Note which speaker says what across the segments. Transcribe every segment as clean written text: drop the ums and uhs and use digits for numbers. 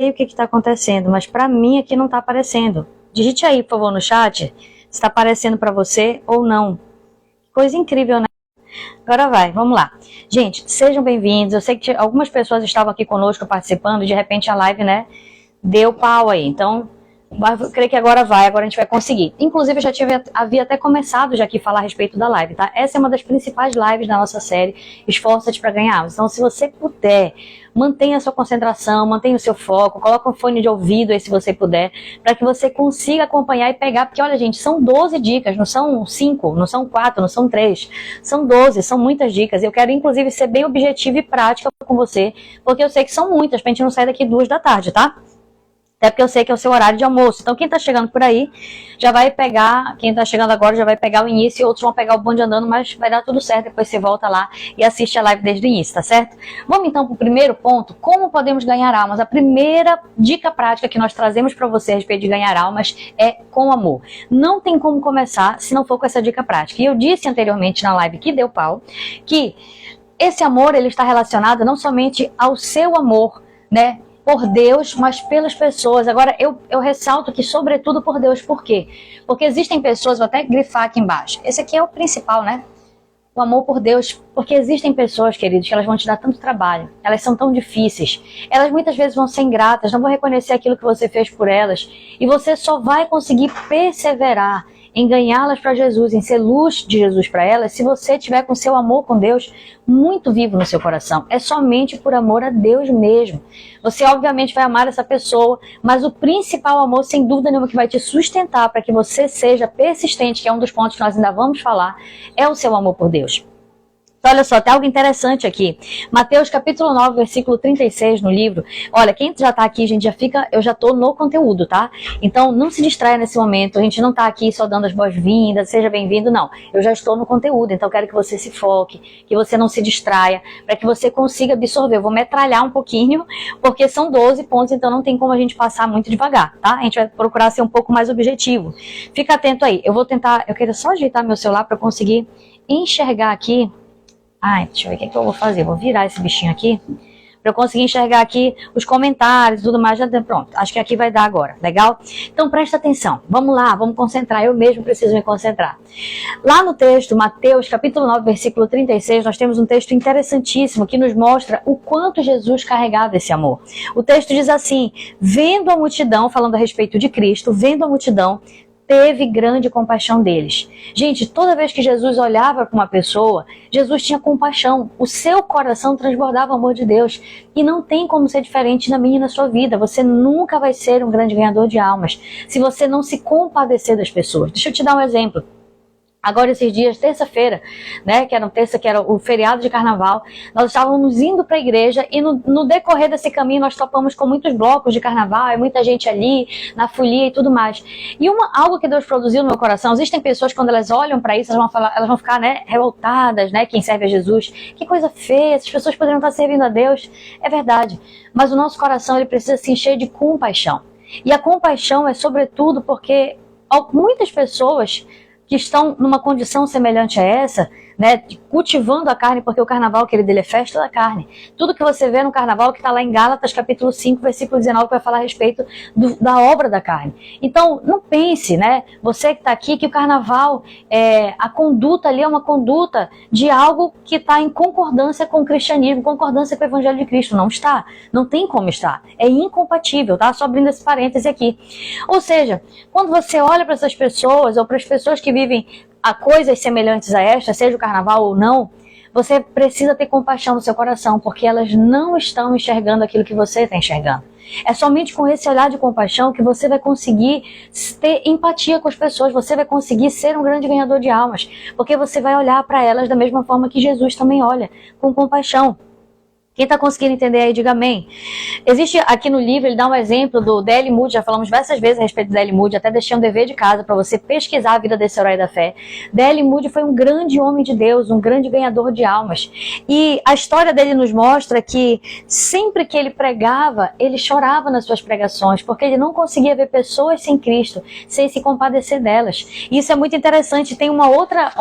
Speaker 1: sei o que está acontecendo, mas para mim aqui não está aparecendo. Digite aí, por favor, no chat, se está aparecendo para você ou não. Coisa incrível, né? Agora vai, vamos lá. Gente, sejam bem-vindos. Eu sei que algumas pessoas estavam aqui conosco participando, de repente a live, né, deu pau aí. Então, eu creio que agora a gente vai conseguir. Inclusive, eu já havia até começado já aqui a falar a respeito da live, tá? Essa é uma das principais lives da nossa série, Esforça-te para ganhar. Então, se você puder, mantenha a sua concentração, mantenha o seu foco, coloca um fone de ouvido aí se você puder, para que você consiga acompanhar e pegar, porque olha gente, são 12 dicas, não são 5, não são 4, não são 3, são 12, são muitas dicas. Eu quero inclusive ser bem objetiva e prática com você, porque eu sei que são muitas, pra gente não sair daqui 2 da tarde, tá? Até porque eu sei que é o seu horário de almoço. Então, quem tá chegando por aí, já vai pegar, quem tá chegando agora já vai pegar o início e outros vão pegar o bonde andando, mas vai dar tudo certo. Depois você volta lá e assiste a live desde o início, tá certo? Vamos então pro primeiro ponto, como podemos ganhar almas. A primeira dica prática que nós trazemos para você a respeito de ganhar almas é com amor. Não tem como começar se não for com essa dica prática. E eu disse anteriormente na live que deu pau, que esse amor, ele está relacionado não somente ao seu amor, né, por Deus, mas pelas pessoas. Agora, eu ressalto que, sobretudo, por Deus. Por quê? Porque existem pessoas, vou até grifar aqui embaixo. Esse aqui é o principal, né? O amor por Deus. Porque existem pessoas, queridos, que elas vão te dar tanto trabalho. Elas são tão difíceis. Elas muitas vezes vão ser ingratas, não vão reconhecer aquilo que você fez por elas. E você só vai conseguir perseverar em ganhá-las para Jesus, em ser luz de Jesus para elas, se você tiver com seu amor com Deus muito vivo no seu coração. É somente por amor a Deus mesmo. Você obviamente vai amar essa pessoa, mas o principal amor, sem dúvida nenhuma, que vai te sustentar para que você seja persistente, que é um dos pontos que nós ainda vamos falar, é o seu amor por Deus. Então, olha só, tem algo interessante aqui. Mateus capítulo 9, versículo 36 no livro. Olha, quem já tá aqui, gente, eu já tô no conteúdo, tá? Então, não se distraia nesse momento. A gente não tá aqui só dando as boas-vindas, seja bem-vindo, não. Eu já estou no conteúdo, então eu quero que você se foque, que você não se distraia, para que você consiga absorver. Eu vou metralhar um pouquinho, porque são 12 pontos, então não tem como a gente passar muito devagar, tá? A gente vai procurar ser um pouco mais objetivo. Fica atento aí. Eu quero só ajeitar meu celular para conseguir enxergar aqui. Ai, deixa eu ver o que eu vou fazer. Vou virar esse bichinho aqui para eu conseguir enxergar aqui os comentários e tudo mais. Pronto, acho que aqui vai dar agora. Legal? Então presta atenção. Vamos lá, vamos concentrar. Eu mesmo preciso me concentrar. Lá no texto, Mateus capítulo 9, versículo 36, nós temos um texto interessantíssimo que nos mostra o quanto Jesus carregava esse amor. O texto diz assim: vendo a multidão, falando a respeito de Cristo, vendo a multidão, teve grande compaixão deles. Gente, toda vez que Jesus olhava para uma pessoa, Jesus tinha compaixão. O seu coração transbordava o amor de Deus. E não tem como ser diferente na minha e na sua vida. Você nunca vai ser um grande ganhador de almas se você não se compadecer das pessoas. Deixa eu te dar um exemplo. Agora esses dias, terça-feira, né, que era o feriado de carnaval, nós estávamos indo para a igreja e no decorrer desse caminho nós topamos com muitos blocos de carnaval, e muita gente ali, na folia e tudo mais. E algo que Deus produziu no meu coração, existem pessoas quando elas olham para isso, elas vão ficar, né, revoltadas, né, quem serve a Jesus. Que coisa feia, essas pessoas poderiam estar servindo a Deus. É verdade, mas o nosso coração ele precisa se encher de compaixão. E a compaixão é sobretudo porque muitas pessoas que estão numa condição semelhante a essa, né, cultivando a carne, porque o carnaval, querido, ele é festa da carne. Tudo que você vê no carnaval, que está lá em Gálatas, capítulo 5, versículo 19, vai falar a respeito da obra da carne. Então, não pense, né, você que está aqui, que o carnaval, a conduta ali é uma conduta de algo que está em concordância com o cristianismo, concordância com o evangelho de Cristo. Não está, não tem como estar. É incompatível, tá? Só abrindo esse parêntese aqui. Ou seja, quando você olha para essas pessoas, ou para as pessoas que vivem a coisas semelhantes a esta, seja o carnaval ou não, você precisa ter compaixão no seu coração, porque elas não estão enxergando aquilo que você está enxergando. É somente com esse olhar de compaixão que você vai conseguir ter empatia com as pessoas, você vai conseguir ser um grande ganhador de almas, porque você vai olhar para elas da mesma forma que Jesus também olha, com compaixão. Quem está conseguindo entender aí, diga amém. Existe aqui no livro, ele dá um exemplo do D.L. Moody, já falamos diversas vezes a respeito do D.L. Moody, até deixei um dever de casa para você pesquisar a vida desse herói da fé. D.L. Moody foi um grande homem de Deus, um grande ganhador de almas. E a história dele nos mostra que sempre que ele pregava, ele chorava nas suas pregações, porque ele não conseguia ver pessoas sem Cristo, sem se compadecer delas. E isso é muito interessante. Tem uma outra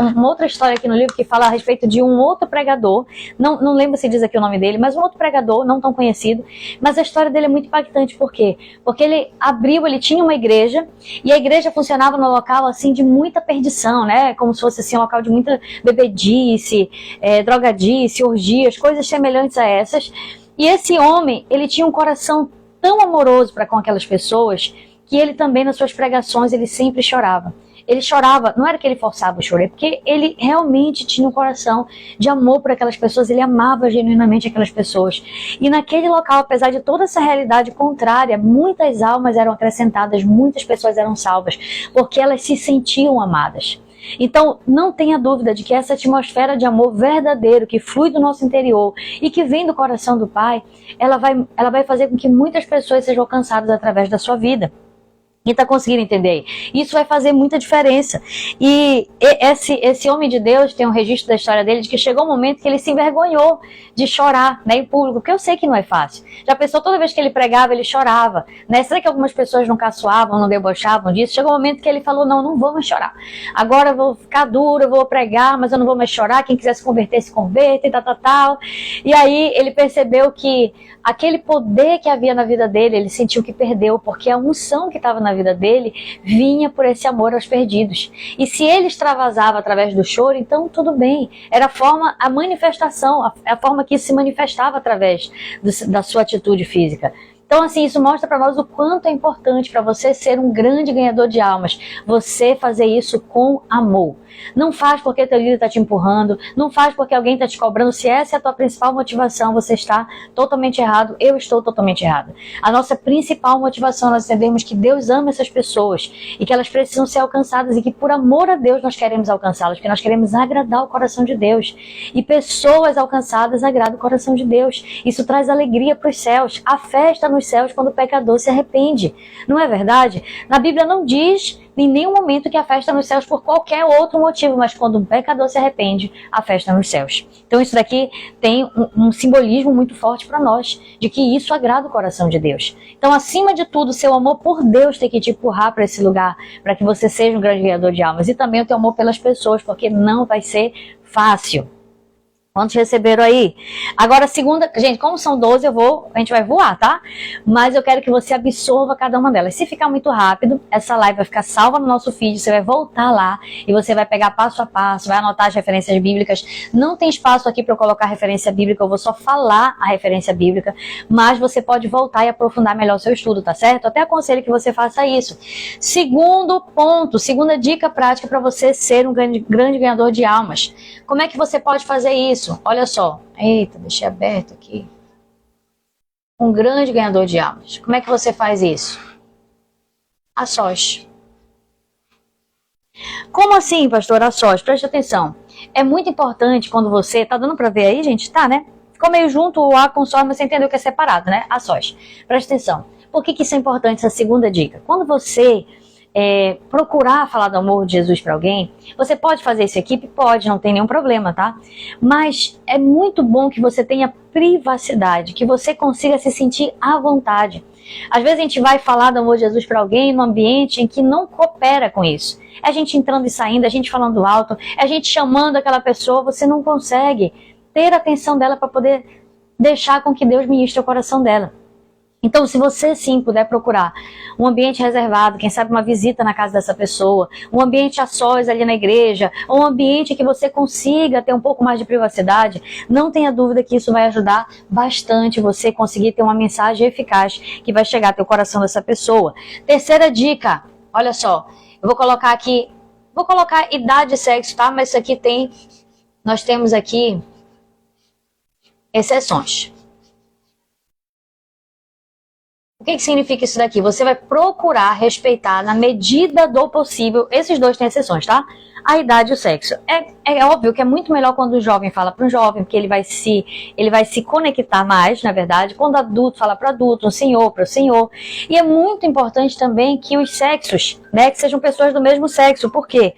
Speaker 1: história aqui no livro que fala a respeito de um outro pregador, não lembro se diz aqui o nome dele, mas um outro pregador, não tão conhecido, mas a história dele é muito impactante. Por quê? Porque ele tinha uma igreja, e a igreja funcionava num local assim de muita perdição, né? Como se fosse assim um local de muita bebedice, drogadice, orgias, coisas semelhantes a essas. E esse homem, ele tinha um coração tão amoroso para com aquelas pessoas, que ele também nas suas pregações, ele sempre chorava. Ele chorava, não era que ele forçava o choro, é porque ele realmente tinha um coração de amor por aquelas pessoas, ele amava genuinamente aquelas pessoas. E naquele local, apesar de toda essa realidade contrária, muitas almas eram acrescentadas, muitas pessoas eram salvas, porque elas se sentiam amadas. Então, não tenha dúvida de que essa atmosfera de amor verdadeiro, que flui do nosso interior e que vem do coração do Pai, ela vai fazer com que muitas pessoas sejam alcançadas através da sua vida. Quem está conseguindo entender? Isso vai fazer muita diferença. E esse homem de Deus tem um registro da história dele de que chegou um momento que ele se envergonhou de chorar, né, em público, porque eu sei que não é fácil. Já pensou, toda vez que ele pregava, ele chorava, né? Será que algumas pessoas não caçoavam, não debochavam disso? Chegou um momento que ele falou, não vou mais chorar. Agora eu vou ficar duro, eu vou pregar, mas eu não vou mais chorar. Quem quiser se converter, se converta e tal. E aí ele percebeu que aquele poder que havia na vida dele, ele sentiu que perdeu, porque a unção que estava na vida dele vinha por esse amor aos perdidos. E se ele extravasava através do choro, então tudo bem. Era a manifestação, a forma que se manifestava através da sua atitude física. Então, assim, isso mostra para nós o quanto é importante para você ser um grande ganhador de almas. Você fazer isso com amor. Não faz porque teu líder está te empurrando, não faz porque alguém está te cobrando. Se essa é a tua principal motivação, você está totalmente errado, eu estou totalmente errado. A nossa principal motivação, nós entendemos que Deus ama essas pessoas e que elas precisam ser alcançadas e que por amor a Deus nós queremos alcançá-las, porque nós queremos agradar o coração de Deus. E pessoas alcançadas agradam o coração de Deus. Isso traz alegria para os céus. A festa nos céus quando o pecador se arrepende. Não é verdade? Na Bíblia não diz em nenhum momento que a festa nos céus por qualquer outro motivo, mas quando um pecador se arrepende, a festa nos céus. Então isso daqui tem um simbolismo muito forte para nós, de que isso agrada o coração de Deus. Então, acima de tudo, seu amor por Deus tem que te empurrar para esse lugar, para que você seja um grande ganhador de almas. E também o teu amor pelas pessoas, porque não vai ser fácil. Quantos receberam aí? Agora, segunda... Gente, como são 12, a gente vai voar, tá? Mas eu quero que você absorva cada uma delas. Se ficar muito rápido, essa live vai ficar salva no nosso feed. Você vai voltar lá e você vai pegar passo a passo, vai anotar as referências bíblicas. Não tem espaço aqui para eu colocar referência bíblica, eu vou só falar a referência bíblica. Mas você pode voltar e aprofundar melhor o seu estudo, tá certo? Até aconselho que você faça isso. Segundo ponto, segunda dica prática para você ser um grande ganhador de almas. Como é que você pode fazer isso? Olha só. Eita, deixei aberto aqui. Um grande ganhador de almas. Como é que você faz isso? A sós. Como assim, pastor? A sós? Preste atenção. É muito importante quando você... Tá dando pra ver aí, gente? Tá, né? Ficou meio junto o A com sós, mas você entendeu que é separado, né? A sós. Preste atenção. Por que isso é importante, essa segunda dica? Quando você... procurar falar do amor de Jesus para alguém, você pode fazer isso em equipe? Pode, não tem nenhum problema, tá? Mas é muito bom que você tenha privacidade, que você consiga se sentir à vontade. Às vezes a gente vai falar do amor de Jesus para alguém num ambiente em que não coopera com isso. É a gente entrando e saindo, é a gente falando alto, é a gente chamando aquela pessoa, você não consegue ter a atenção dela para poder deixar com que Deus ministre o coração dela. Então, se você sim puder procurar um ambiente reservado, quem sabe uma visita na casa dessa pessoa, um ambiente a sós ali na igreja, ou um ambiente que você consiga ter um pouco mais de privacidade, não tenha dúvida que isso vai ajudar bastante você conseguir ter uma mensagem eficaz que vai chegar até o coração dessa pessoa. Terceira dica, olha só, eu vou colocar aqui, idade e sexo, tá? Mas isso aqui nós temos aqui exceções. O que significa isso daqui? Você vai procurar respeitar, na medida do possível, esses dois têm exceções, tá? A idade e o sexo. É óbvio que é muito melhor quando o jovem fala para um jovem, porque ele vai se conectar mais, na verdade. Quando o adulto fala para o adulto, um senhor para o senhor. E é muito importante também que os sexos, né, que sejam pessoas do mesmo sexo. Por quê?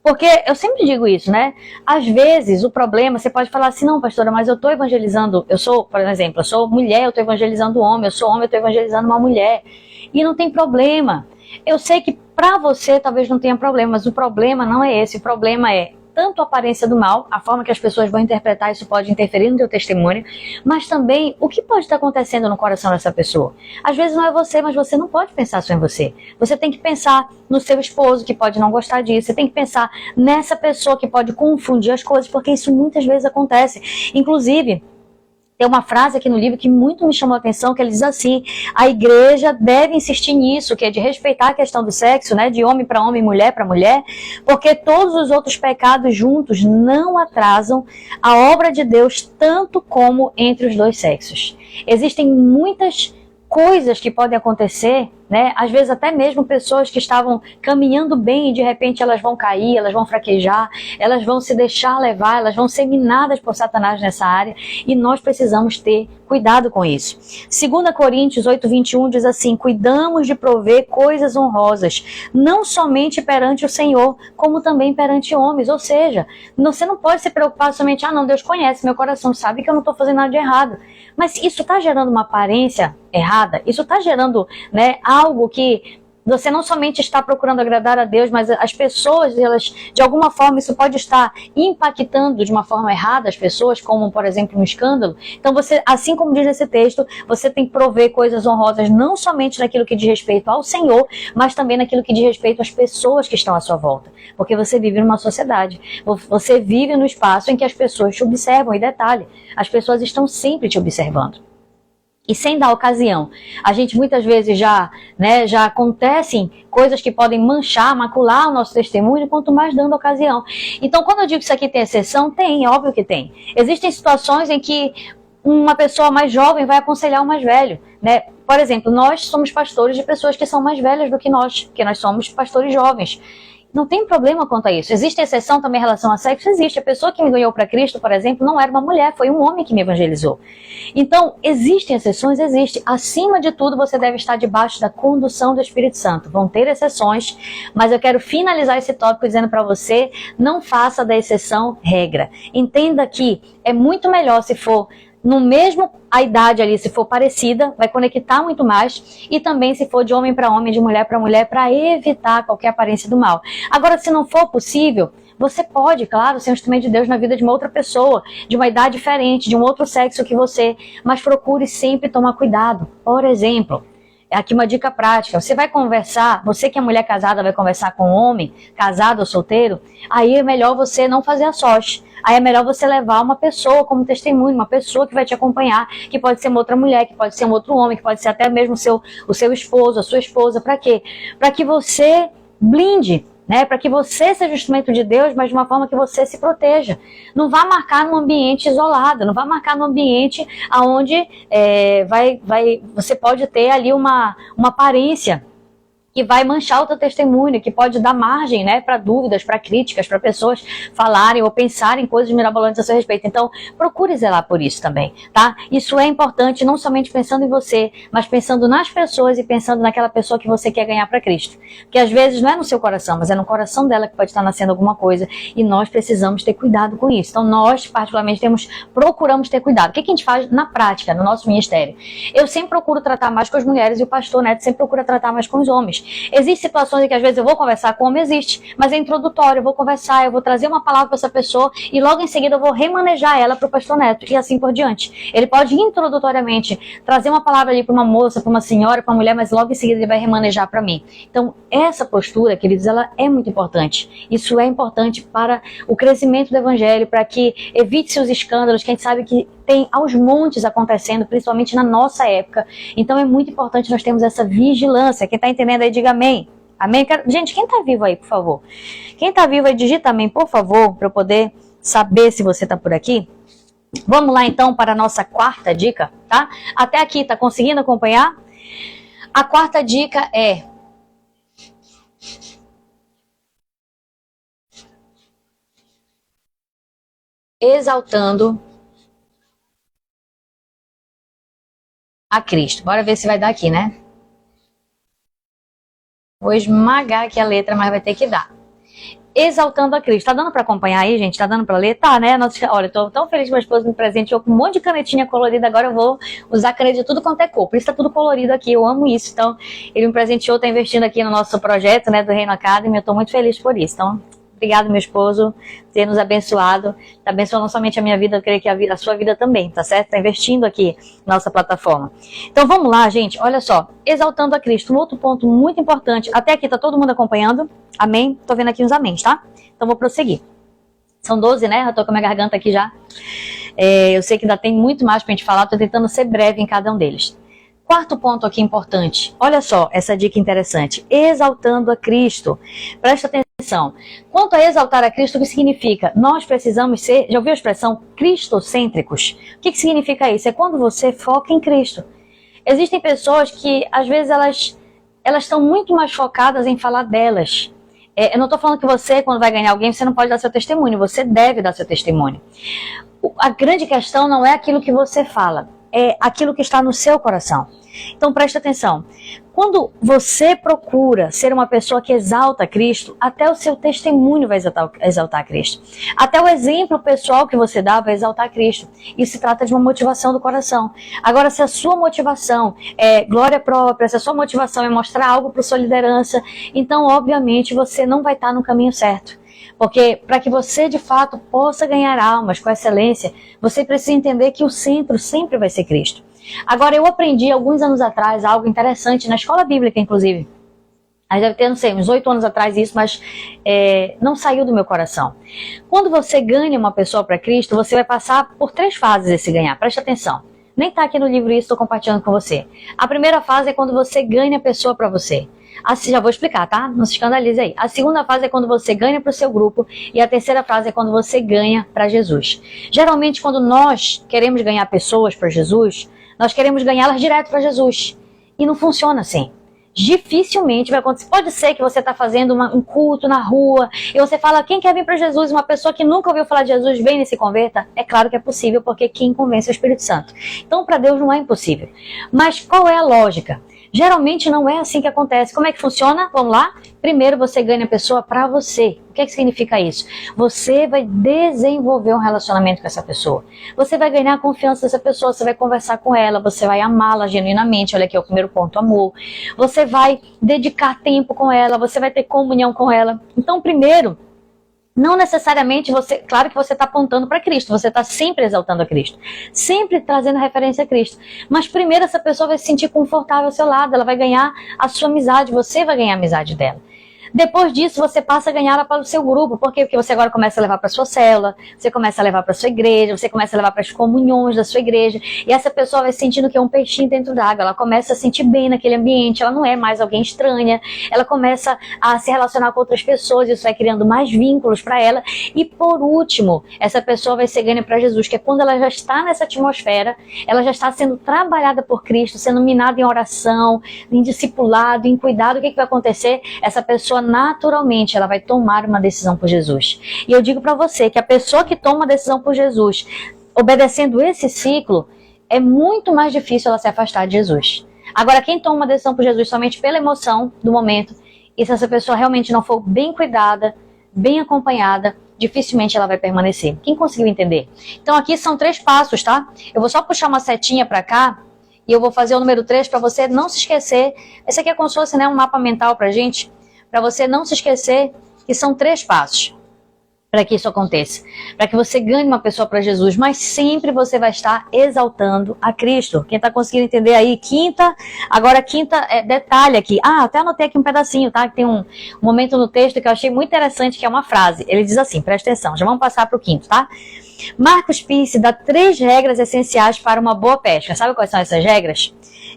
Speaker 1: Porque eu sempre digo isso, né? Às vezes o problema, você pode falar assim, não, pastora, mas eu estou evangelizando, eu sou, por exemplo, eu sou mulher, eu estou evangelizando homem, eu sou homem, eu estou evangelizando uma mulher. E não tem problema. Eu sei que para você talvez não tenha problema, mas o problema não é esse. O problema é tanto a aparência do mal, a forma que as pessoas vão interpretar isso pode interferir no teu testemunho, mas também o que pode estar acontecendo no coração dessa pessoa. Às vezes não é você, mas você não pode pensar só em você. Você tem que pensar no seu esposo, que pode não gostar disso. Você tem que pensar nessa pessoa que pode confundir as coisas, porque isso muitas vezes acontece. Inclusive, tem uma frase aqui no livro que muito me chamou a atenção, que ele diz assim: a igreja deve insistir nisso, que é de respeitar a questão do sexo, né, de homem para homem, mulher para mulher, porque todos os outros pecados juntos não atrasam a obra de Deus tanto como entre os dois sexos. Existem muitas coisas que podem acontecer, né? Às vezes até mesmo pessoas que estavam caminhando bem e de repente elas vão cair, elas vão fraquejar, elas vão se deixar levar, elas vão ser minadas por Satanás nessa área, e nós precisamos ter cuidado com isso. 2 Coríntios 8:21 diz assim: cuidamos de prover coisas honrosas, não somente perante o Senhor, como também perante homens. Ou seja, você não pode se preocupar somente, não, Deus conhece meu coração, sabe que eu não estou fazendo nada de errado. Mas isso está gerando uma aparência errada? Isso está gerando, né, algo que você não somente está procurando agradar a Deus, mas as pessoas, elas, de alguma forma, isso pode estar impactando de uma forma errada as pessoas, como, por exemplo, um escândalo. Então, você, assim como diz esse texto, você tem que prover coisas honrosas, não somente naquilo que diz respeito ao Senhor, mas também naquilo que diz respeito às pessoas que estão à sua volta. Porque você vive numa sociedade, você vive no espaço em que as pessoas te observam. E detalhe, as pessoas estão sempre te observando. E sem dar ocasião. A gente muitas vezes já acontecem coisas que podem manchar, macular o nosso testemunho, quanto mais dando ocasião. Então, quando eu digo que isso aqui tem exceção, tem, óbvio que tem. Existem situações em que uma pessoa mais jovem vai aconselhar o mais velho, né? Por exemplo, nós somos pastores de pessoas que são mais velhas do que nós, porque nós somos pastores jovens. Não tem problema quanto a isso. Existe exceção também em relação a sexo? Existe. A pessoa que me ganhou para Cristo, por exemplo, não era uma mulher, foi um homem que me evangelizou. Então, existem exceções? Existe. Acima de tudo, você deve estar debaixo da condução do Espírito Santo. Vão ter exceções, mas eu quero finalizar esse tópico dizendo para você, não faça da exceção regra. Entenda que é muito melhor se for no mesmo a idade ali, se for parecida, vai conectar muito mais, e também se for de homem para homem, de mulher para mulher, para evitar qualquer aparência do mal. Agora, se não for possível, você pode, claro, ser um instrumento de Deus na vida de uma outra pessoa, de uma idade diferente, de um outro sexo que você, mas procure sempre tomar cuidado. Por exemplo, aqui uma dica prática: você vai conversar, você que é mulher casada vai conversar com um homem, casado ou solteiro, aí é melhor você não fazer a sós. Aí é melhor você levar uma pessoa como testemunho, uma pessoa que vai te acompanhar, que pode ser uma outra mulher, que pode ser um outro homem, que pode ser até mesmo o seu esposo, a sua esposa. Para quê? Para que você blinde, né? Para que você seja o instrumento de Deus, mas de uma forma que você se proteja. Não vá marcar num ambiente isolado, não vá marcar num ambiente onde você pode ter ali uma aparência que vai manchar o teu testemunho, que pode dar margem, né, para dúvidas, para críticas, para pessoas falarem ou pensarem coisas mirabolantes a seu respeito. Então, procure zelar por isso também, tá? Isso é importante, não somente pensando em você, mas pensando nas pessoas e pensando naquela pessoa que você quer ganhar para Cristo. Porque às vezes não é no seu coração, mas é no coração dela que pode estar nascendo alguma coisa, e nós precisamos ter cuidado com isso. Então, nós, particularmente, procuramos ter cuidado. O que a gente faz na prática, no nosso ministério? Eu sempre procuro tratar mais com as mulheres, e o pastor Neto sempre procura tratar mais com os homens. Existem situações em que às vezes eu vou conversar com o homem, existe, mas é introdutório, eu vou conversar, eu vou trazer uma palavra para essa pessoa e logo em seguida eu vou remanejar ela para o pastor Neto e assim por diante. Ele pode introdutoriamente trazer uma palavra ali para uma moça, para uma senhora, para uma mulher, mas logo em seguida ele vai remanejar para mim. Então essa postura, queridos, ela é muito importante. Isso é importante para o crescimento do evangelho, para que evite-se os escândalos que a gente sabe que tem aos montes acontecendo, principalmente na nossa época. Então é muito importante nós termos essa vigilância. Quem está entendendo aí, diga amém. Amém? Gente, quem está vivo aí, por favor? Quem está vivo aí, digita amém, por favor, para eu poder saber se você está por aqui. Vamos lá então para a nossa quarta dica, tá? Até aqui, tá conseguindo acompanhar? A quarta dica é: exaltando a Cristo. Bora ver se vai dar aqui, né? Vou esmagar aqui a letra, mas vai ter que dar. Exaltando a Cristo. Tá dando para acompanhar aí, gente? Tá dando para ler? Tá, né? Olha, eu tô tão feliz que meu esposo me presenteou com um monte de canetinha colorida. Agora eu vou usar caneta de tudo quanto é cor. Por isso tá tudo colorido aqui. Eu amo isso. Então, ele me presenteou, tá investindo aqui no nosso projeto, né, do Reino Academy. Eu tô muito feliz por isso. Então, Obrigado, meu esposo, por ter nos abençoado. Tá abençoando não somente a minha vida, eu creio que a sua vida também, tá certo? Tá investindo aqui na nossa plataforma. Então vamos lá, gente. Olha só. Exaltando a Cristo. Um outro ponto muito importante. Até aqui tá todo mundo acompanhando? Amém? Tô vendo aqui uns amém, tá? Então vou prosseguir. São 12, né? Eu tô com a minha garganta aqui já. Eu sei que ainda tem muito mais pra gente falar. Tô tentando ser breve em cada um deles. Quarto ponto aqui importante. Olha só essa dica interessante. Exaltando a Cristo. Presta atenção. Quanto a exaltar a Cristo, o que significa? Nós precisamos ser, já ouviu a expressão cristocêntricos? O que significa isso? É quando você foca em Cristo. Existem pessoas que, às vezes, elas estão muito mais focadas em falar delas. Eu não estou falando que você, quando vai ganhar alguém, você não pode dar seu testemunho. Você deve dar seu testemunho. A grande questão não é aquilo que você fala, é aquilo que está no seu coração. Então preste atenção. Quando você procura ser uma pessoa que exalta Cristo, até o seu testemunho vai exaltar Cristo. Até o exemplo pessoal que você dá vai exaltar Cristo. Isso se trata de uma motivação do coração. Agora, se a sua motivação é glória própria, se a sua motivação é mostrar algo para sua liderança, então, obviamente, você não vai estar no caminho certo. Porque para que você, de fato, possa ganhar almas com excelência, você precisa entender que o centro sempre vai ser Cristo. Agora, eu aprendi alguns anos atrás algo interessante, na escola bíblica, inclusive. Aí deve ter, não sei, uns 8 anos atrás isso, mas não saiu do meu coração. Quando você ganha uma pessoa para Cristo, você vai passar por 3 fases esse ganhar. Preste atenção. Nem está aqui no livro isso, estou compartilhando com você. A primeira fase é quando você ganha a pessoa para você. Já vou explicar, tá? Não se escandalize aí. A segunda fase é quando você ganha para o seu grupo. E a terceira fase é quando você ganha para Jesus. Geralmente, quando nós queremos ganhar pessoas para Jesus, nós queremos ganhá-las direto para Jesus. E não funciona assim. Dificilmente vai acontecer. Pode ser que você está fazendo um culto na rua e você fala, quem quer vir para Jesus? Uma pessoa que nunca ouviu falar de Jesus, vem e se converta? É claro que é possível, porque quem convence é o Espírito Santo. Então, para Deus não é impossível. Mas qual é a lógica? Geralmente não é assim que acontece. Como é que funciona? Vamos lá? Primeiro você ganha a pessoa para você. O que significa isso? Você vai desenvolver um relacionamento com essa pessoa. Você vai ganhar a confiança dessa pessoa, você vai conversar com ela, você vai amá-la genuinamente. Olha aqui, é o primeiro ponto, amor. Você vai dedicar tempo com ela, você vai ter comunhão com ela. Então, primeiro, não necessariamente claro que você está apontando para Cristo, você está sempre exaltando a Cristo, sempre trazendo referência a Cristo. Mas primeiro essa pessoa vai se sentir confortável ao seu lado, ela vai ganhar a sua amizade, você vai ganhar a amizade dela. Depois disso, você passa a ganhar ela para o seu grupo. Por quê? Porque você agora começa a levar para a sua célula, você começa a levar para a sua igreja, você começa a levar para as comunhões da sua igreja. E essa pessoa vai sentindo que é um peixinho dentro d'água. Ela começa a se sentir bem naquele ambiente, ela não é mais alguém estranha. Ela começa a se relacionar com outras pessoas, isso vai criando mais vínculos para ela. E por último, essa pessoa vai ser ganha para Jesus, que é quando ela já está nessa atmosfera, ela já está sendo trabalhada por Cristo, sendo minada em oração, em discipulado, em cuidado. O que vai acontecer? Essa pessoa naturalmente ela vai tomar uma decisão por Jesus. E eu digo para você que a pessoa que toma uma decisão por Jesus, obedecendo esse ciclo, é muito mais difícil ela se afastar de Jesus. Agora, quem toma uma decisão por Jesus somente pela emoção do momento, e se essa pessoa realmente não for bem cuidada, bem acompanhada, dificilmente ela vai permanecer. Quem conseguiu entender? Então aqui são 3 passos, tá? Eu vou só puxar uma setinha para cá, e eu vou fazer o número 3 para você não se esquecer. Esse aqui é como se fosse, né, um mapa mental pra gente, para você não se esquecer que são 3 passos para que isso aconteça. Para que você ganhe uma pessoa para Jesus, mas sempre você vai estar exaltando a Cristo. Quem está conseguindo entender aí? Quinta, detalhe aqui. Até anotei aqui um pedacinho, tá? Que tem um momento no texto que eu achei muito interessante, que é uma frase. Ele diz assim, presta atenção, já vamos passar para o quinto, tá? Marcos Pierce dá 3 regras essenciais para uma boa pesca. Sabe quais são essas regras?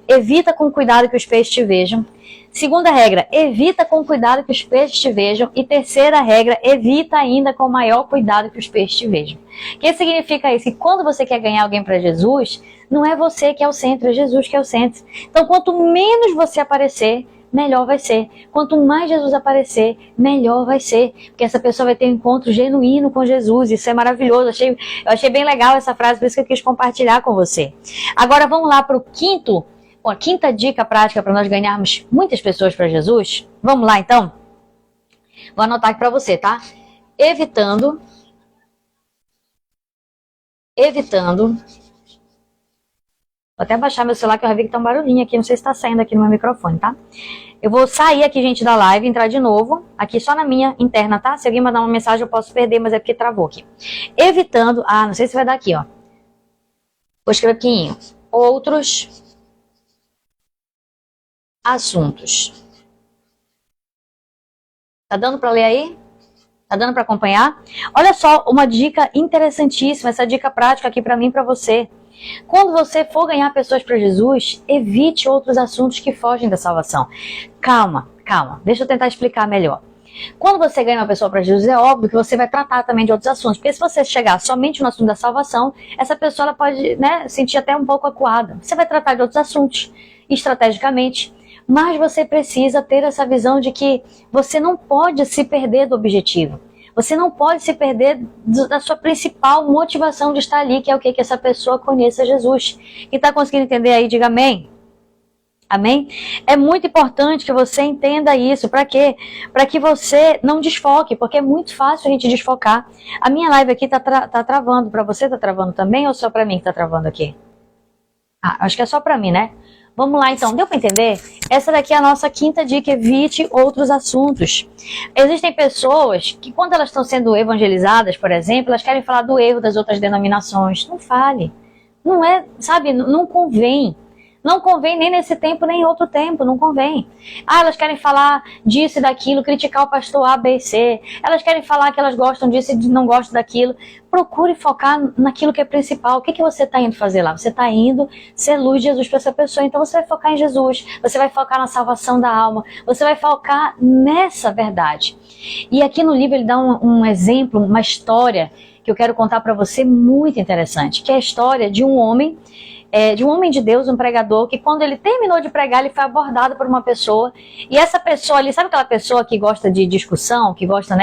Speaker 1: Evita com cuidado que os peixes te vejam. Segunda regra, evita com cuidado que os peixes te vejam. E terceira regra, evita ainda com maior cuidado que os peixes te vejam. O que significa isso? Que quando você quer ganhar alguém para Jesus, não é você que é o centro, é Jesus que é o centro. Então, quanto menos você aparecer, melhor vai ser. Quanto mais Jesus aparecer, melhor vai ser. Porque essa pessoa vai ter um encontro genuíno com Jesus. Isso é maravilhoso. Eu achei bem legal essa frase, por isso que eu quis compartilhar com você. Agora vamos lá para a quinta dica prática para nós ganharmos muitas pessoas para Jesus. Vamos lá então? Vou anotar aqui para você, tá? Evitando Vou até baixar meu celular que eu já vi que tá um barulhinho aqui, não sei se tá saindo aqui no meu microfone, tá? Eu vou sair aqui, gente, da live, entrar de novo, aqui só na minha interna, tá? Se alguém mandar uma mensagem eu posso perder, mas é porque travou aqui. Evitando, não sei se vai dar aqui, ó. Vou escrever pequenininho. Outros assuntos. Tá dando pra ler aí? Tá dando pra acompanhar? Olha só, uma dica interessantíssima, essa dica prática aqui pra mim e pra você. Quando você for ganhar pessoas para Jesus, evite outros assuntos que fogem da salvação. Calma, calma. Deixa eu tentar explicar melhor. Quando você ganha uma pessoa para Jesus, é óbvio que você vai tratar também de outros assuntos. Porque se você chegar somente no assunto da salvação, essa pessoa ela pode, sentir até um pouco acuada. Você vai tratar de outros assuntos, estrategicamente. Mas você precisa ter essa visão de que você não pode se perder do objetivo. Você não pode se perder da sua principal motivação de estar ali, que é o quê? Que essa pessoa conheça Jesus. Quem está conseguindo entender aí, diga amém. Amém? É muito importante que você entenda isso. Para quê? Para que você não desfoque, porque é muito fácil a gente desfocar. A minha live aqui tá travando. Para você tá travando também ou só para mim que tá travando aqui? Acho que é só para mim, né? Vamos lá então, deu para entender? Essa daqui é a nossa quinta dica, evite outros assuntos. Existem pessoas que quando elas estão sendo evangelizadas, por exemplo, elas querem falar do erro das outras denominações. Não fale. Não é, sabe, não convém. Não convém nem nesse tempo, nem em outro tempo, não convém. Elas querem falar disso e daquilo, criticar o pastor A, B e C. Elas querem falar que elas gostam disso e não gostam daquilo. Procure focar naquilo que é principal. O que você está indo fazer lá? Você está indo ser luz de Jesus para essa pessoa. Então você vai focar em Jesus, você vai focar na salvação da alma, você vai focar nessa verdade. E aqui no livro ele dá um exemplo, uma história que eu quero contar para você muito interessante, que é a história de um homem de Deus, um pregador, que quando ele terminou de pregar, ele foi abordado por uma pessoa, e essa pessoa ali, sabe aquela pessoa que gosta de discussão, que gosta,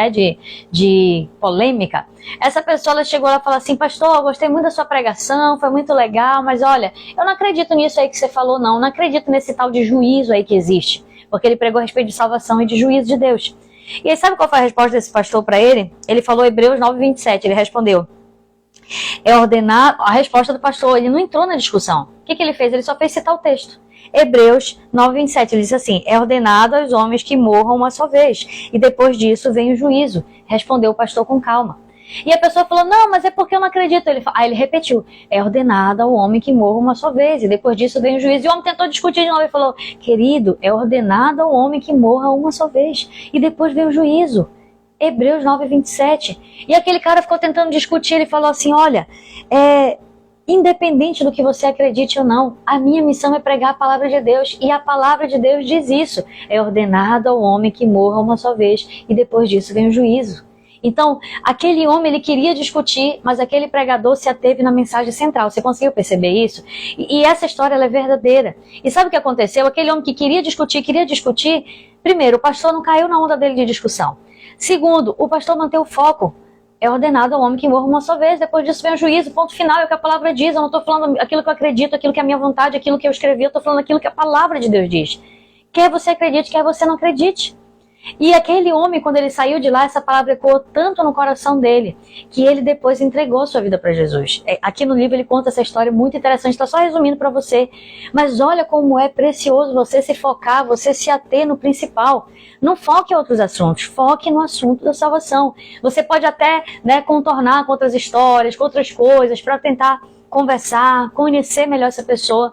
Speaker 1: de polêmica? Essa pessoa, ela chegou lá e falou assim, pastor, eu gostei muito da sua pregação, foi muito legal, mas olha, eu não acredito nisso aí que você falou não acredito nesse tal de juízo aí que existe, porque ele pregou a respeito de salvação e de juízo de Deus. E aí sabe qual foi a resposta desse pastor para ele? Ele falou Hebreus 9:27, ele respondeu, é ordenar, a resposta do pastor, ele não entrou na discussão. O que ele fez? Ele só fez citar o texto. Hebreus 9:27, ele disse assim, é ordenado aos homens que morram uma só vez, e depois disso vem o juízo. Respondeu o pastor com calma. E a pessoa falou, não, mas é porque eu não acredito. Aí ele repetiu, é ordenado ao homem que morra uma só vez, e depois disso vem o juízo. E o homem tentou discutir de novo e falou, querido, é ordenado ao homem que morra uma só vez, e depois vem o juízo. Hebreus 9:27. E aquele cara ficou tentando discutir, ele falou assim, olha, independente do que você acredite ou não, a minha missão é pregar a palavra de Deus, e a palavra de Deus diz isso, é ordenado ao homem que morra uma só vez, e depois disso vem o juízo. Então, aquele homem, ele queria discutir, mas aquele pregador se ateve na mensagem central. Você conseguiu perceber isso? E essa história, ela é verdadeira. E sabe o que aconteceu? Aquele homem que queria discutir, primeiro, o pastor não caiu na onda dele de discussão. Segundo, o pastor manteve o foco. É ordenado ao homem que morra uma só vez, depois disso vem o juízo, ponto final, é o que a palavra diz. Eu não estou falando aquilo que eu acredito, aquilo que é a minha vontade, aquilo que eu escrevi, eu estou falando aquilo que a palavra de Deus diz. Quer você acredite, quer você não acredite. E aquele homem, quando ele saiu de lá, essa palavra ecoou tanto no coração dele, que ele depois entregou sua vida para Jesus. Aqui no livro ele conta essa história muito interessante, está só resumindo para você. Mas olha como é precioso você se focar, você se ater no principal. Não foque em outros assuntos, foque no assunto da salvação. Você pode até contornar com outras histórias, com outras coisas, para tentar conversar, conhecer melhor essa pessoa.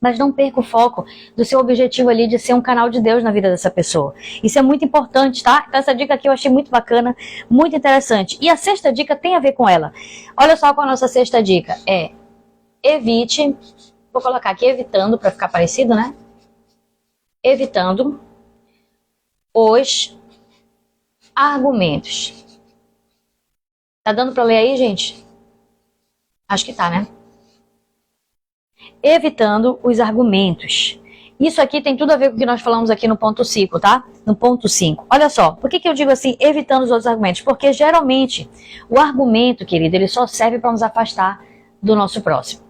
Speaker 1: Mas não perca o foco do seu objetivo ali de ser um canal de Deus na vida dessa pessoa. Isso é muito importante, tá? Então essa dica aqui eu achei muito bacana, muito interessante. E a sexta dica tem a ver com ela. Olha só qual a nossa sexta dica. Evite, vou colocar aqui evitando para ficar parecido, né? Evitando os argumentos. Tá dando para ler aí, gente? Acho que tá, né? Evitando os argumentos. Isso aqui tem tudo a ver com o que nós falamos aqui no ponto 5, tá? No ponto 5. Olha só, por que eu digo assim, evitando os outros argumentos? Porque geralmente o argumento, querido, ele só serve para nos afastar do nosso próximo.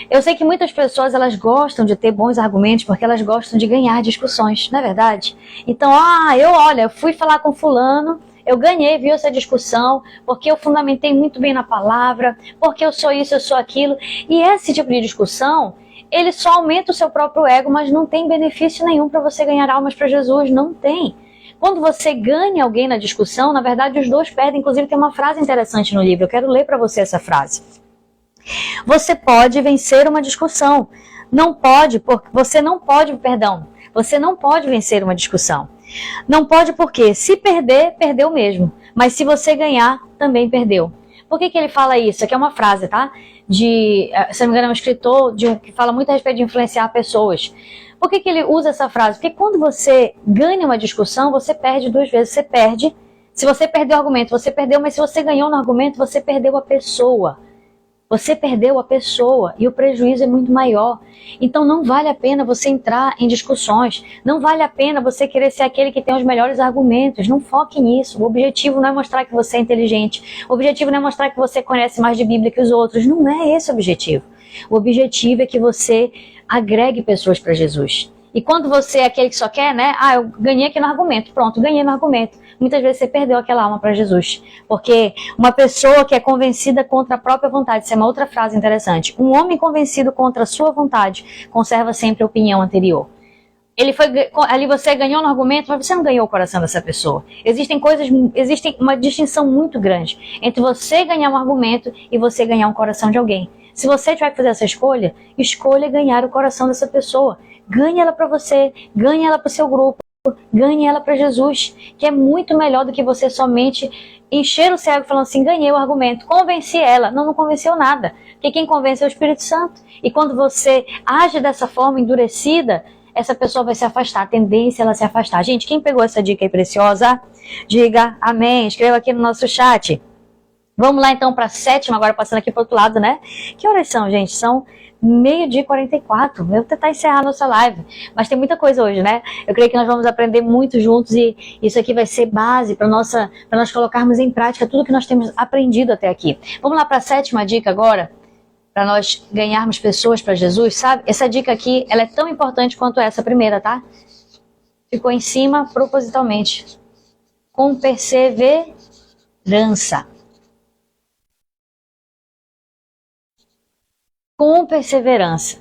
Speaker 1: Eu sei que muitas pessoas, elas gostam de ter bons argumentos porque elas gostam de ganhar discussões, não é verdade? Então, eu fui falar com fulano, eu ganhei, viu, essa discussão, porque eu fundamentei muito bem na palavra, porque eu sou isso, eu sou aquilo. E esse tipo de discussão, ele só aumenta o seu próprio ego, mas não tem benefício nenhum para você ganhar almas para Jesus, não tem. Quando você ganha alguém na discussão, na verdade os dois perdem. Inclusive tem uma frase interessante no livro, eu quero ler para você essa frase. Você pode vencer uma discussão, você não pode vencer uma discussão. Não pode porque se perder, perdeu mesmo, mas se você ganhar, também perdeu. Por que ele fala isso? Aqui é uma frase, tá? Se não me engano, é um escritor que fala muito a respeito de influenciar pessoas. Por que ele usa essa frase? Porque quando você ganha uma discussão, você perde duas vezes. Você perde. Se você perdeu o argumento, você perdeu, mas se você ganhou no argumento, você perdeu a pessoa. Você perdeu a pessoa e o prejuízo é muito maior. Então não vale a pena você entrar em discussões. Não vale a pena você querer ser aquele que tem os melhores argumentos. Não foque nisso. O objetivo não é mostrar que você é inteligente. O objetivo não é mostrar que você conhece mais de Bíblia que os outros. Não é esse o objetivo. O objetivo é que você agregue pessoas para Jesus. E quando você é aquele que só quer, né? Eu ganhei aqui no argumento. Pronto, ganhei no argumento. Muitas vezes você perdeu aquela alma para Jesus. Porque uma pessoa que é convencida contra a própria vontade, isso é uma outra frase interessante. Um homem convencido contra a sua vontade conserva sempre a opinião anterior. Ali você ganhou no argumento, mas você não ganhou o coração dessa pessoa. Existe uma distinção muito grande entre você ganhar um argumento e você ganhar um coração de alguém. Se você tiver que fazer essa escolha, escolha ganhar o coração dessa pessoa. Ganhe ela para você, ganhe ela para o seu grupo, ganhe ela para Jesus, que é muito melhor do que você somente encher o cego falando assim, ganhei o argumento, convenci ela. Não convenceu nada, porque quem convence é o Espírito Santo. E quando você age dessa forma endurecida, essa pessoa vai se afastar, a tendência é ela se afastar. Gente, quem pegou essa dica aí preciosa, diga amém, escreva aqui no nosso chat. Vamos lá então para a sétima, agora passando aqui para o outro lado, né? Que horas são, gente? São 12h44. Eu vou tentar encerrar a nossa live, mas tem muita coisa hoje, né? Eu creio que nós vamos aprender muito juntos e isso aqui vai ser base para nós colocarmos em prática tudo que nós temos aprendido até aqui. Vamos lá para a sétima dica agora, para nós ganharmos pessoas para Jesus, sabe? Essa dica aqui, ela é tão importante quanto essa primeira, tá? Ficou em cima propositalmente. Com perseverança. Com perseverança.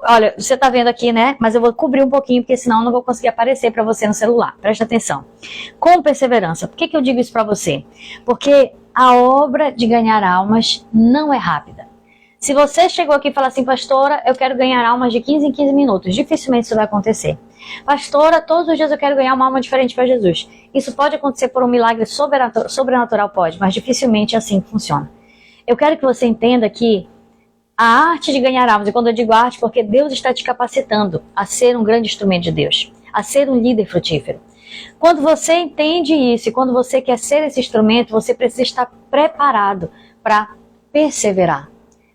Speaker 1: Olha, você tá vendo aqui, né? Mas eu vou cobrir um pouquinho, porque senão eu não vou conseguir aparecer para você no celular. Presta atenção. Com perseverança. Por que eu digo isso para você? Porque a obra de ganhar almas não é rápida. Se você chegou aqui e falou assim, pastora, eu quero ganhar almas de 15 em 15 minutos, dificilmente isso vai acontecer. Pastora, todos os dias eu quero ganhar uma alma diferente para Jesus. Isso pode acontecer por um milagre sobrenatural, pode, mas dificilmente é assim que funciona. Eu quero que você entenda que a arte de ganhar almas, e quando eu digo arte, porque Deus está te capacitando a ser um grande instrumento de Deus, a ser um líder frutífero. Quando você entende isso e quando você quer ser esse instrumento, você precisa estar preparado para perseverar.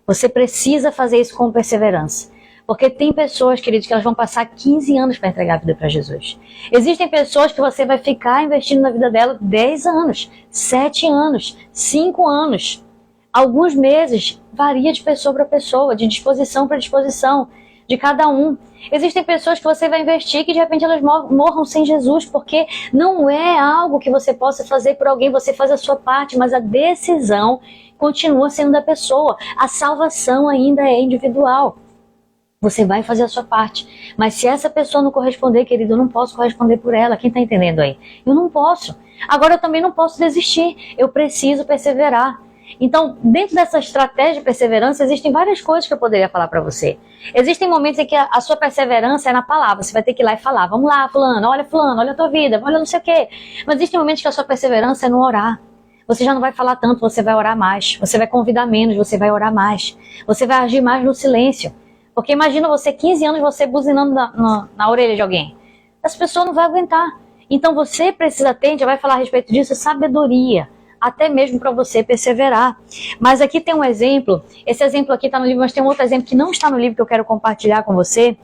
Speaker 1: Você precisa fazer isso com perseverança. Porque tem pessoas, queridos, que elas vão passar 15 anos para entregar a vida para Jesus. Existem pessoas que você vai ficar investindo na vida dela 10 anos, 7 anos, 5 anos. Alguns meses, varia de pessoa para pessoa, de disposição para disposição, de cada um. Existem pessoas que você vai investir que de repente elas morram sem Jesus, porque não é algo que você possa fazer por alguém, você faz a sua parte, mas a decisão continua sendo da pessoa. A salvação ainda é individual. Você vai fazer a sua parte. Mas se essa pessoa não corresponder, querido, eu não posso corresponder por ela. Quem está entendendo aí? Eu não posso. Agora eu também não posso desistir. Eu preciso perseverar. Então, dentro dessa estratégia de perseverança, existem várias coisas que eu poderia falar para você. Existem momentos em que a sua perseverança é na palavra. Você vai ter que ir lá e falar, vamos lá, fulano, olha a tua vida, olha não sei o quê. Mas existem momentos que a sua perseverança é no orar. Você já não vai falar tanto, você vai orar mais. Você vai convidar menos, você vai orar mais. Você vai agir mais no silêncio. Porque imagina você, 15 anos, você buzinando na orelha de alguém. Essa pessoa não vai aguentar. Então você precisa ter, a gente já vai falar a respeito disso, sabedoria. Até mesmo para você perseverar. Mas aqui tem um exemplo, esse exemplo aqui está no livro, mas tem um outro exemplo que não está no livro que eu quero compartilhar com você,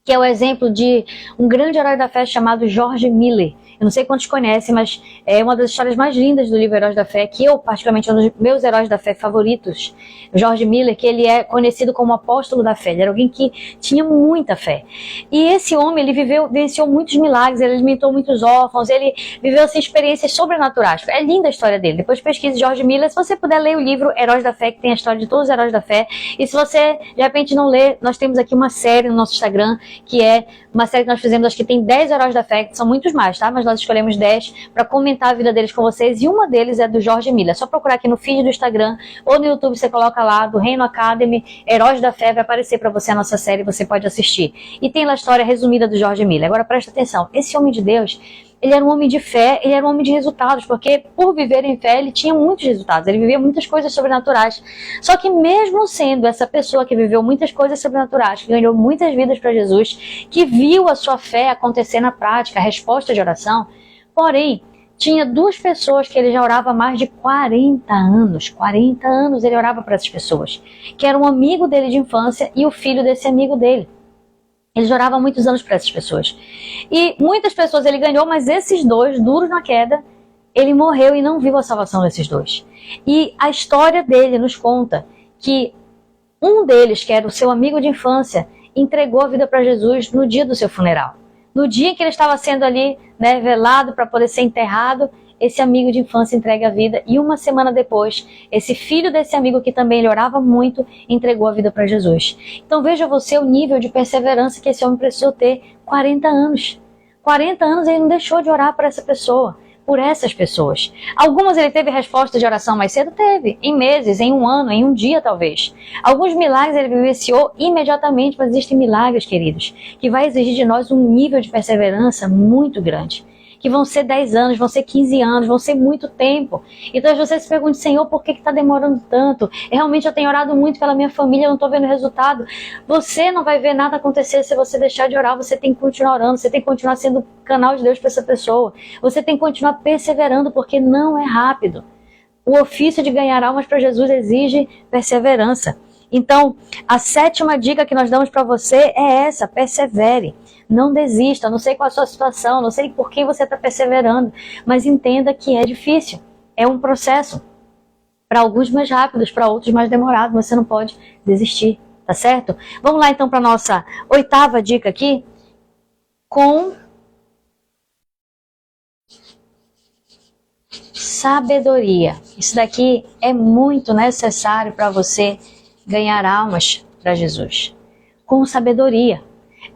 Speaker 1: que é o exemplo de um grande herói da fé chamado George Miller. Eu não sei quantos conhecem, mas é uma das histórias mais lindas do livro Heróis da Fé, que eu, particularmente, é um dos meus heróis da fé favoritos. George Miller, que ele é conhecido como apóstolo da fé. Ele era alguém que tinha muita fé. E esse homem, ele venceu muitos milagres, ele alimentou muitos órfãos, ele viveu assim, experiências sobrenaturais. É linda a história dele. Depois pesquise George Miller. Se você puder ler o livro Heróis da Fé, que tem a história de todos os heróis da fé. E se você, de repente, não ler, nós temos aqui uma série no nosso Instagram, que é uma série que nós fizemos, acho que tem 10 heróis da fé, que são muitos mais, tá? Mas nós escolhemos 10 para comentar a vida deles com vocês, e uma deles é do George Miller. É só procurar aqui no feed do Instagram ou no YouTube, você coloca lá, do Reino Academy, Heróis da Fé, vai aparecer para você a nossa série, você pode assistir. E tem lá a história resumida do George Miller. Agora presta atenção, esse homem de Deus, ele era um homem de fé, ele era um homem de resultados, porque por viver em fé ele tinha muitos resultados, ele vivia muitas coisas sobrenaturais. Só que mesmo sendo essa pessoa que viveu muitas coisas sobrenaturais, que ganhou muitas vidas para Jesus, que viu a sua fé acontecer na prática, a resposta de oração, porém, tinha duas pessoas que ele já orava há mais de 40 anos. 40 anos ele orava para essas pessoas, que era um amigo dele de infância e o filho desse amigo dele. Ele orava há muitos anos para essas pessoas. E muitas pessoas ele ganhou, mas esses dois, duros na queda, ele morreu e não viu a salvação desses dois. E a história dele nos conta que um deles, que era o seu amigo de infância, entregou a vida para Jesus no dia do seu funeral. No dia em que ele estava sendo ali, né, velado para poder ser enterrado, esse amigo de infância entrega a vida, e uma semana depois, esse filho desse amigo, que também ele orava muito, entregou a vida para Jesus. Então veja você o nível de perseverança que esse homem precisou ter. 40 anos. 40 anos ele não deixou de orar por essa pessoa, por essas pessoas. Algumas ele teve resposta de oração mais cedo? Teve. Em meses, em um ano, em um dia talvez. Alguns milagres ele vivenciou imediatamente, mas existem milagres, queridos, que vai exigir de nós um nível de perseverança muito grande. Que vão ser 10 anos, vão ser 15 anos, vão ser muito tempo. Então você se pergunta, Senhor, por que está demorando tanto? Realmente eu tenho orado muito pela minha família, eu não estou vendo resultado. Você não vai ver nada acontecer se você deixar de orar, você tem que continuar orando, você tem que continuar sendo canal de Deus para essa pessoa. Você tem que continuar perseverando, porque não é rápido. O ofício de ganhar almas para Jesus exige perseverança. Então, a 7ª dica que nós damos para você é essa: persevere. Não desista, não sei qual é a sua situação, não sei por que você está perseverando, mas entenda que é difícil, é um processo. Para alguns mais rápidos, para outros mais demorados, mas você não pode desistir, tá certo? Vamos lá então para a nossa 8ª dica aqui, com sabedoria. Isso daqui é muito necessário para você ganhar almas para Jesus. Com sabedoria.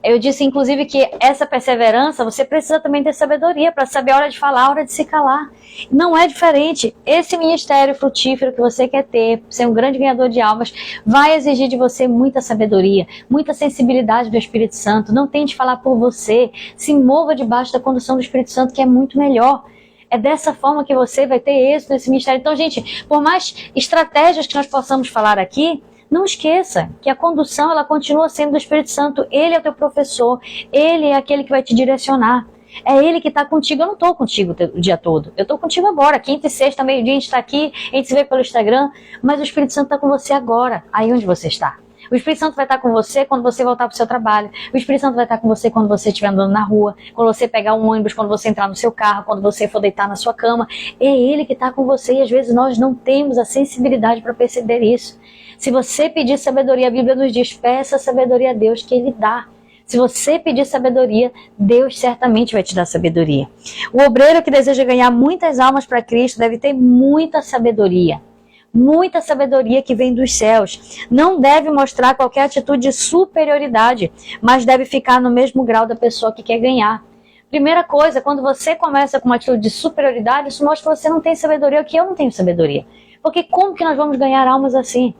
Speaker 1: Eu disse, inclusive, que essa perseverança, você precisa também ter sabedoria para saber a hora de falar, a hora de se calar. Não é diferente. Esse ministério frutífero que você quer ter, ser um grande ganhador de almas, vai exigir de você muita sabedoria, muita sensibilidade do Espírito Santo. Não tente falar por você. Se mova debaixo da condução do Espírito Santo, que é muito melhor. É dessa forma que você vai ter êxito nesse ministério. Então, gente, por mais estratégias que nós possamos falar aqui, não esqueça que a condução ela continua sendo do Espírito Santo. Ele é o teu professor, ele é aquele que vai te direcionar. É ele que está contigo. Eu não estou contigo o dia todo. Eu estou contigo agora. Quinta e sexta, meio-dia, a gente está aqui, a gente se vê pelo Instagram, mas o Espírito Santo está com você agora, aí onde você está. O Espírito Santo vai estar com você quando você voltar para o seu trabalho. O Espírito Santo vai estar com você quando você estiver andando na rua, quando você pegar um ônibus, quando você entrar no seu carro, quando você for deitar na sua cama. É Ele que está com você, e às vezes nós não temos a sensibilidade para perceber isso. Se você pedir sabedoria, a Bíblia nos diz, peça sabedoria a Deus que Ele dá. Se você pedir sabedoria, Deus certamente vai te dar sabedoria. O obreiro que deseja ganhar muitas almas para Cristo deve ter muita sabedoria. Muita sabedoria que vem dos céus. Não deve mostrar qualquer atitude de superioridade, mas deve ficar no mesmo grau da pessoa que quer ganhar. Primeira coisa, quando você começa com uma atitude de superioridade, isso mostra que você não tem sabedoria, ou que eu não tenho sabedoria. Porque como que nós vamos ganhar almas assim?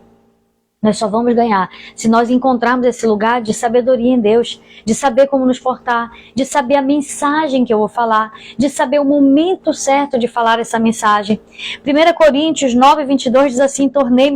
Speaker 1: Nós só vamos ganhar se nós encontrarmos esse lugar de sabedoria em Deus, de saber como nos portar, de saber a mensagem que eu vou falar, de saber o momento certo de falar essa mensagem. 1 Coríntios 9:22 diz assim,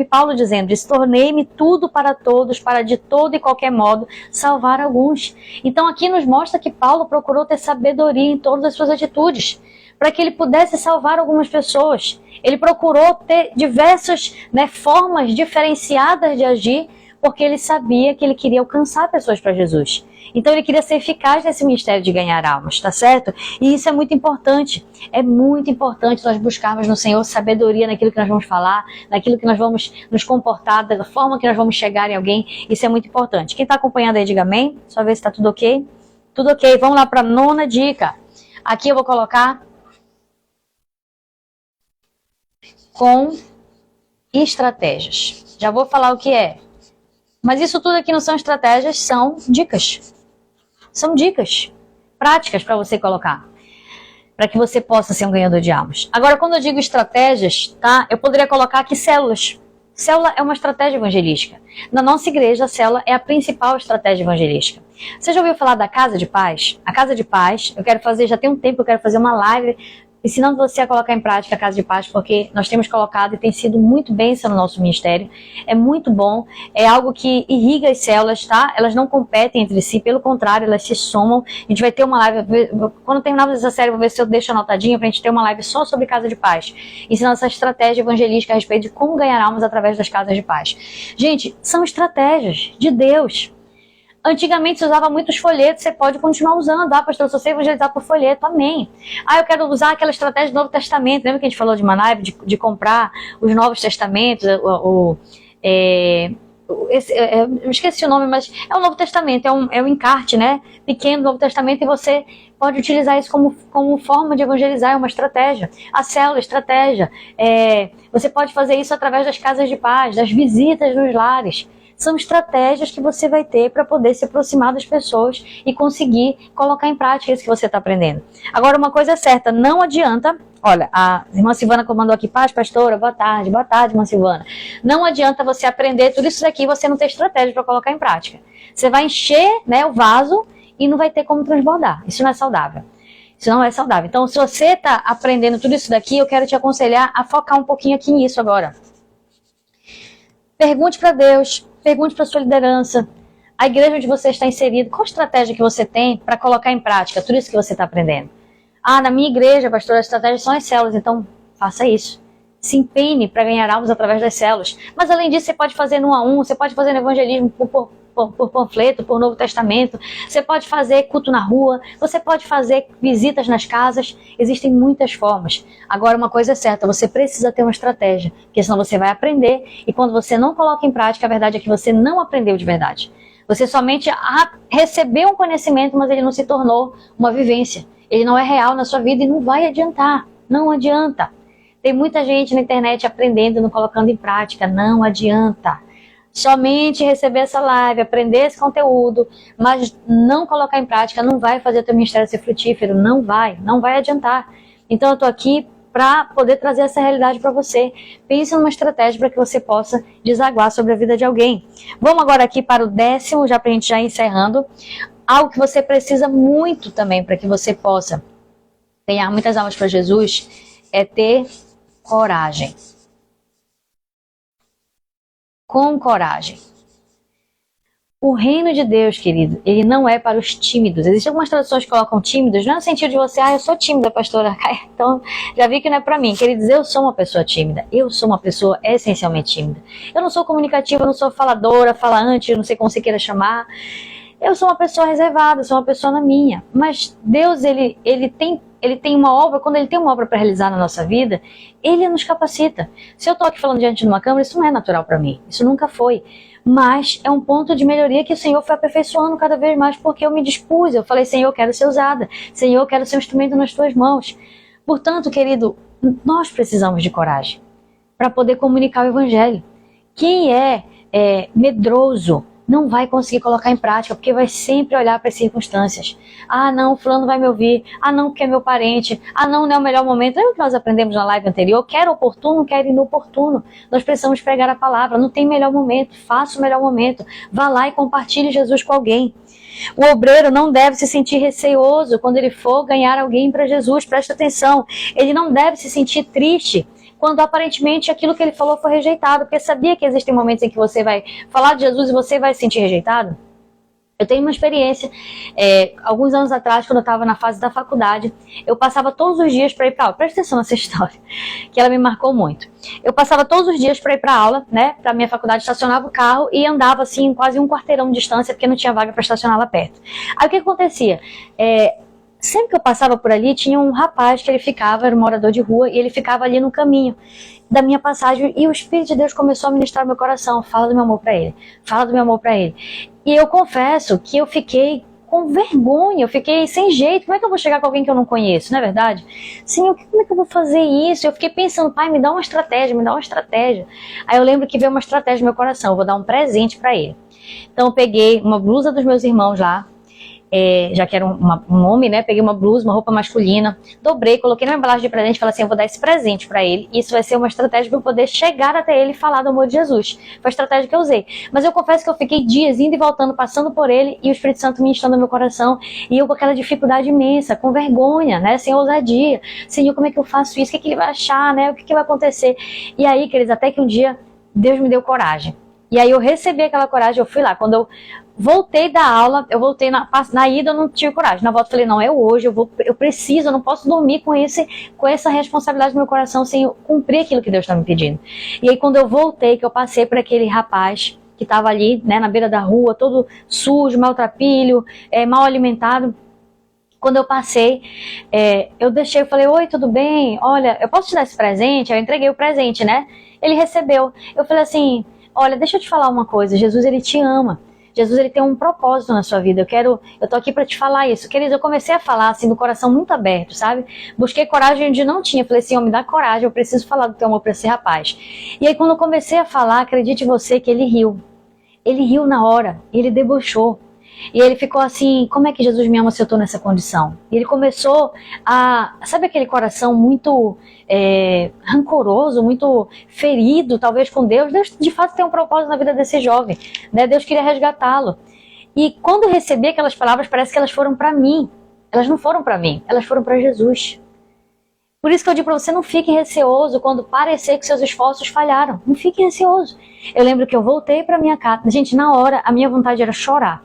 Speaker 1: Paulo dizendo, tornei-me tudo para todos, para de todo e qualquer modo salvar alguns. Então aqui nos mostra que Paulo procurou ter sabedoria em todas as suas atitudes, para que ele pudesse salvar algumas pessoas. Ele procurou ter diversas formas diferenciadas de agir porque ele sabia que ele queria alcançar pessoas para Jesus. Então ele queria ser eficaz nesse ministério de ganhar almas, tá certo? E isso é muito importante. É muito importante nós buscarmos no Senhor sabedoria naquilo que nós vamos falar, naquilo que nós vamos nos comportar, da forma que nós vamos chegar em alguém. Isso é muito importante. Quem está acompanhando aí, diga amém. Só ver se está tudo ok. Tudo ok. Vamos lá para a 9ª dica. Aqui eu vou colocar com estratégias. Já vou falar o que é. Mas isso tudo aqui não são estratégias, são dicas. São dicas práticas para você colocar, para que você possa ser um ganhador de almas. Agora, quando eu digo estratégias, tá? Eu poderia colocar aqui células. Célula é uma estratégia evangelística. Na nossa igreja, a célula é a principal estratégia evangelística. Você já ouviu falar da Casa de Paz? A Casa de Paz, eu quero fazer, já tem um tempo, eu quero fazer uma live ensinando você a colocar em prática a Casa de Paz, porque nós temos colocado e tem sido muito bênção no nosso ministério. É muito bom, é algo que irriga as células, tá? Elas não competem entre si, pelo contrário, elas se somam. A gente vai ter uma live, quando terminarmos essa série, vou ver se eu deixo anotadinha pra gente ter uma live só sobre Casa de Paz, ensinando essa estratégia evangelística a respeito de como ganhar almas através das Casas de Paz. Gente, são estratégias de Deus. Antigamente se usava muitos folhetos, você pode continuar usando. Ah, pastor, eu só sei evangelizar por folheto, amém. Ah, eu quero usar aquela estratégia do Novo Testamento. Lembra que a gente falou de uma live, de comprar os Novos Testamentos, eu esqueci o nome, mas é o Novo Testamento, é um encarte, né, pequeno do Novo Testamento, e você pode utilizar isso como forma de evangelizar, é uma estratégia. A célula, estratégia. Você pode fazer isso através das Casas de Paz, das visitas nos lares. São estratégias que você vai ter para poder se aproximar das pessoas e conseguir colocar em prática isso que você está aprendendo. Agora, uma coisa é certa, não adianta. Olha, a irmã Silvana comandou aqui, paz, pastora, boa tarde, irmã Silvana. Não adianta você aprender tudo isso daqui e você não ter estratégia para colocar em prática. Você vai encher, né, o vaso e não vai ter como transbordar. Isso não é saudável. Isso não é saudável. Então, se você está aprendendo tudo isso daqui, eu quero te aconselhar a focar um pouquinho aqui nisso agora. Pergunte para Deus, pergunte para sua liderança, a igreja onde você está inserido, qual estratégia que você tem para colocar em prática tudo isso que você está aprendendo. Ah, na minha igreja, pastor, as estratégias são as células, então faça isso. Se empenhe para ganhar almas através das células. Mas além disso, você pode fazer no 1 a 1, você pode fazer no evangelismo por panfleto, por Novo Testamento, você pode fazer culto na rua, você pode fazer visitas nas casas, existem muitas formas. Agora, uma coisa é certa, você precisa ter uma estratégia, porque senão você vai aprender, e quando você não coloca em prática, a verdade é que você não aprendeu de verdade. Você somente recebeu um conhecimento, mas ele não se tornou uma vivência. Ele não é real na sua vida e não vai adiantar, não adianta. Tem muita gente na internet aprendendo e não colocando em prática, não adianta. Somente receber essa live, aprender esse conteúdo, mas não colocar em prática, não vai fazer o teu ministério ser frutífero, não vai adiantar. Então eu estou aqui para poder trazer essa realidade para você. Pense numa estratégia para que você possa desaguar sobre a vida de alguém. Vamos agora aqui para o 10º, já para a gente já ir encerrando. Algo que você precisa muito também para que você possa ganhar muitas almas para Jesus é ter coragem. Com coragem. O reino de Deus, querido, ele não é para os tímidos. Existem algumas traduções que colocam tímidos, não é no sentido de você, eu sou tímida, pastora. Então, já vi que não é para mim. Queridos, eu sou uma pessoa tímida. Eu sou uma pessoa essencialmente tímida. Eu não sou comunicativa, eu não sou faladora, falante, eu não sei como você queira chamar. Eu sou uma pessoa reservada, sou uma pessoa na minha. Mas Deus, ele tem uma obra, quando ele tem uma obra para realizar na nossa vida, ele nos capacita. Se eu estou aqui falando diante de uma câmera, isso não é natural para mim. Isso nunca foi. Mas é um ponto de melhoria que o Senhor foi aperfeiçoando cada vez mais, porque eu me dispus. Eu falei, Senhor, eu quero ser usada. Senhor, eu quero ser um instrumento nas tuas mãos. Portanto, querido, nós precisamos de coragem para poder comunicar o evangelho. Quem é medroso não vai conseguir colocar em prática, porque vai sempre olhar para as circunstâncias. Ah, não, fulano vai me ouvir. Ah, não, porque é meu parente. Ah, não é o melhor momento. Lembra que nós aprendemos na live anterior? Quer oportuno, quer inoportuno. Nós precisamos pregar a palavra. Não tem melhor momento. Faça o melhor momento. Vá lá e compartilhe Jesus com alguém. O obreiro não deve se sentir receoso quando ele for ganhar alguém para Jesus. Presta atenção. Ele não deve se sentir triste quando aparentemente aquilo que ele falou foi rejeitado. Porque sabia que existem momentos em que você vai falar de Jesus e você vai se sentir rejeitado? Eu tenho uma experiência, alguns anos atrás, quando eu estava na fase da faculdade, eu passava todos os dias para ir para aula. Presta atenção nessa história, que ela me marcou muito. Eu passava todos os dias para ir para aula, né? Para minha faculdade, estacionava o carro e andava assim quase um quarteirão de distância, porque não tinha vaga para estacionar lá perto. Aí o que acontecia? Sempre que eu passava por ali, tinha um rapaz que ele ficava, era um morador de rua, e ele ficava ali no caminho da minha passagem, e o Espírito de Deus começou a ministrar no meu coração. Fala do meu amor para ele, fala do meu amor para ele. E eu confesso que eu fiquei com vergonha, eu fiquei sem jeito. Como é que eu vou chegar com alguém que eu não conheço, não é verdade? Senhor, como é que eu vou fazer isso? Eu fiquei pensando, pai, me dá uma estratégia, me dá uma estratégia. Aí eu lembro que veio uma estratégia no meu coração, eu vou dar um presente para ele. Então eu peguei uma blusa dos meus irmãos lá, já que era um homem, né? Peguei uma blusa, uma roupa masculina, dobrei, coloquei na embalagem de presente e falei assim, eu vou dar esse presente pra ele. Isso vai ser uma estratégia para eu poder chegar até ele e falar do amor de Jesus. Foi a estratégia que eu usei. Mas eu confesso que eu fiquei dias indo e voltando, passando por ele, e o Espírito Santo ministrando no meu coração, e eu com aquela dificuldade imensa, com vergonha, né? Sem ousadia. Senhor, como é que eu faço isso? O que ele vai achar, né? O que vai acontecer? E aí, queridos, até que um dia Deus me deu coragem. E aí eu recebi aquela coragem, eu fui lá. Quando eu voltei da aula, eu voltei na ida, eu não tive coragem. Na volta eu falei, não, é hoje, eu preciso, eu não posso dormir com essa responsabilidade no meu coração sem eu cumprir aquilo que Deus está me pedindo. E aí quando eu voltei, que eu passei por aquele rapaz que estava ali, né, na beira da rua, todo sujo, maltrapilho, mal alimentado, quando eu passei, eu deixei, eu falei, oi, tudo bem? Olha, eu posso te dar esse presente? Eu entreguei o presente, né? Ele recebeu. Eu falei assim, olha, deixa eu te falar uma coisa, Jesus, ele te ama. Jesus, ele tem um propósito na sua vida. Eu tô aqui para te falar isso. Queridos, eu comecei a falar assim, do coração muito aberto, sabe? Busquei coragem onde não tinha. Falei assim, me dá coragem, eu preciso falar do teu amor para esse rapaz. E aí quando eu comecei a falar, acredite você que ele riu. Ele riu na hora, ele debochou. E ele ficou assim, como é que Jesus me ama se eu estou nessa condição? E ele começou sabe aquele coração muito rancoroso, muito ferido, talvez com Deus? Deus de fato tem um propósito na vida desse jovem, né? Deus queria resgatá-lo. E quando eu recebi aquelas palavras, parece que elas foram para mim. Elas não foram para mim, elas foram para Jesus. Por isso que eu digo para você, não fique receoso quando parecer que seus esforços falharam. Não fique receoso. Eu lembro que eu voltei para minha casa. Gente, na hora, a minha vontade era chorar.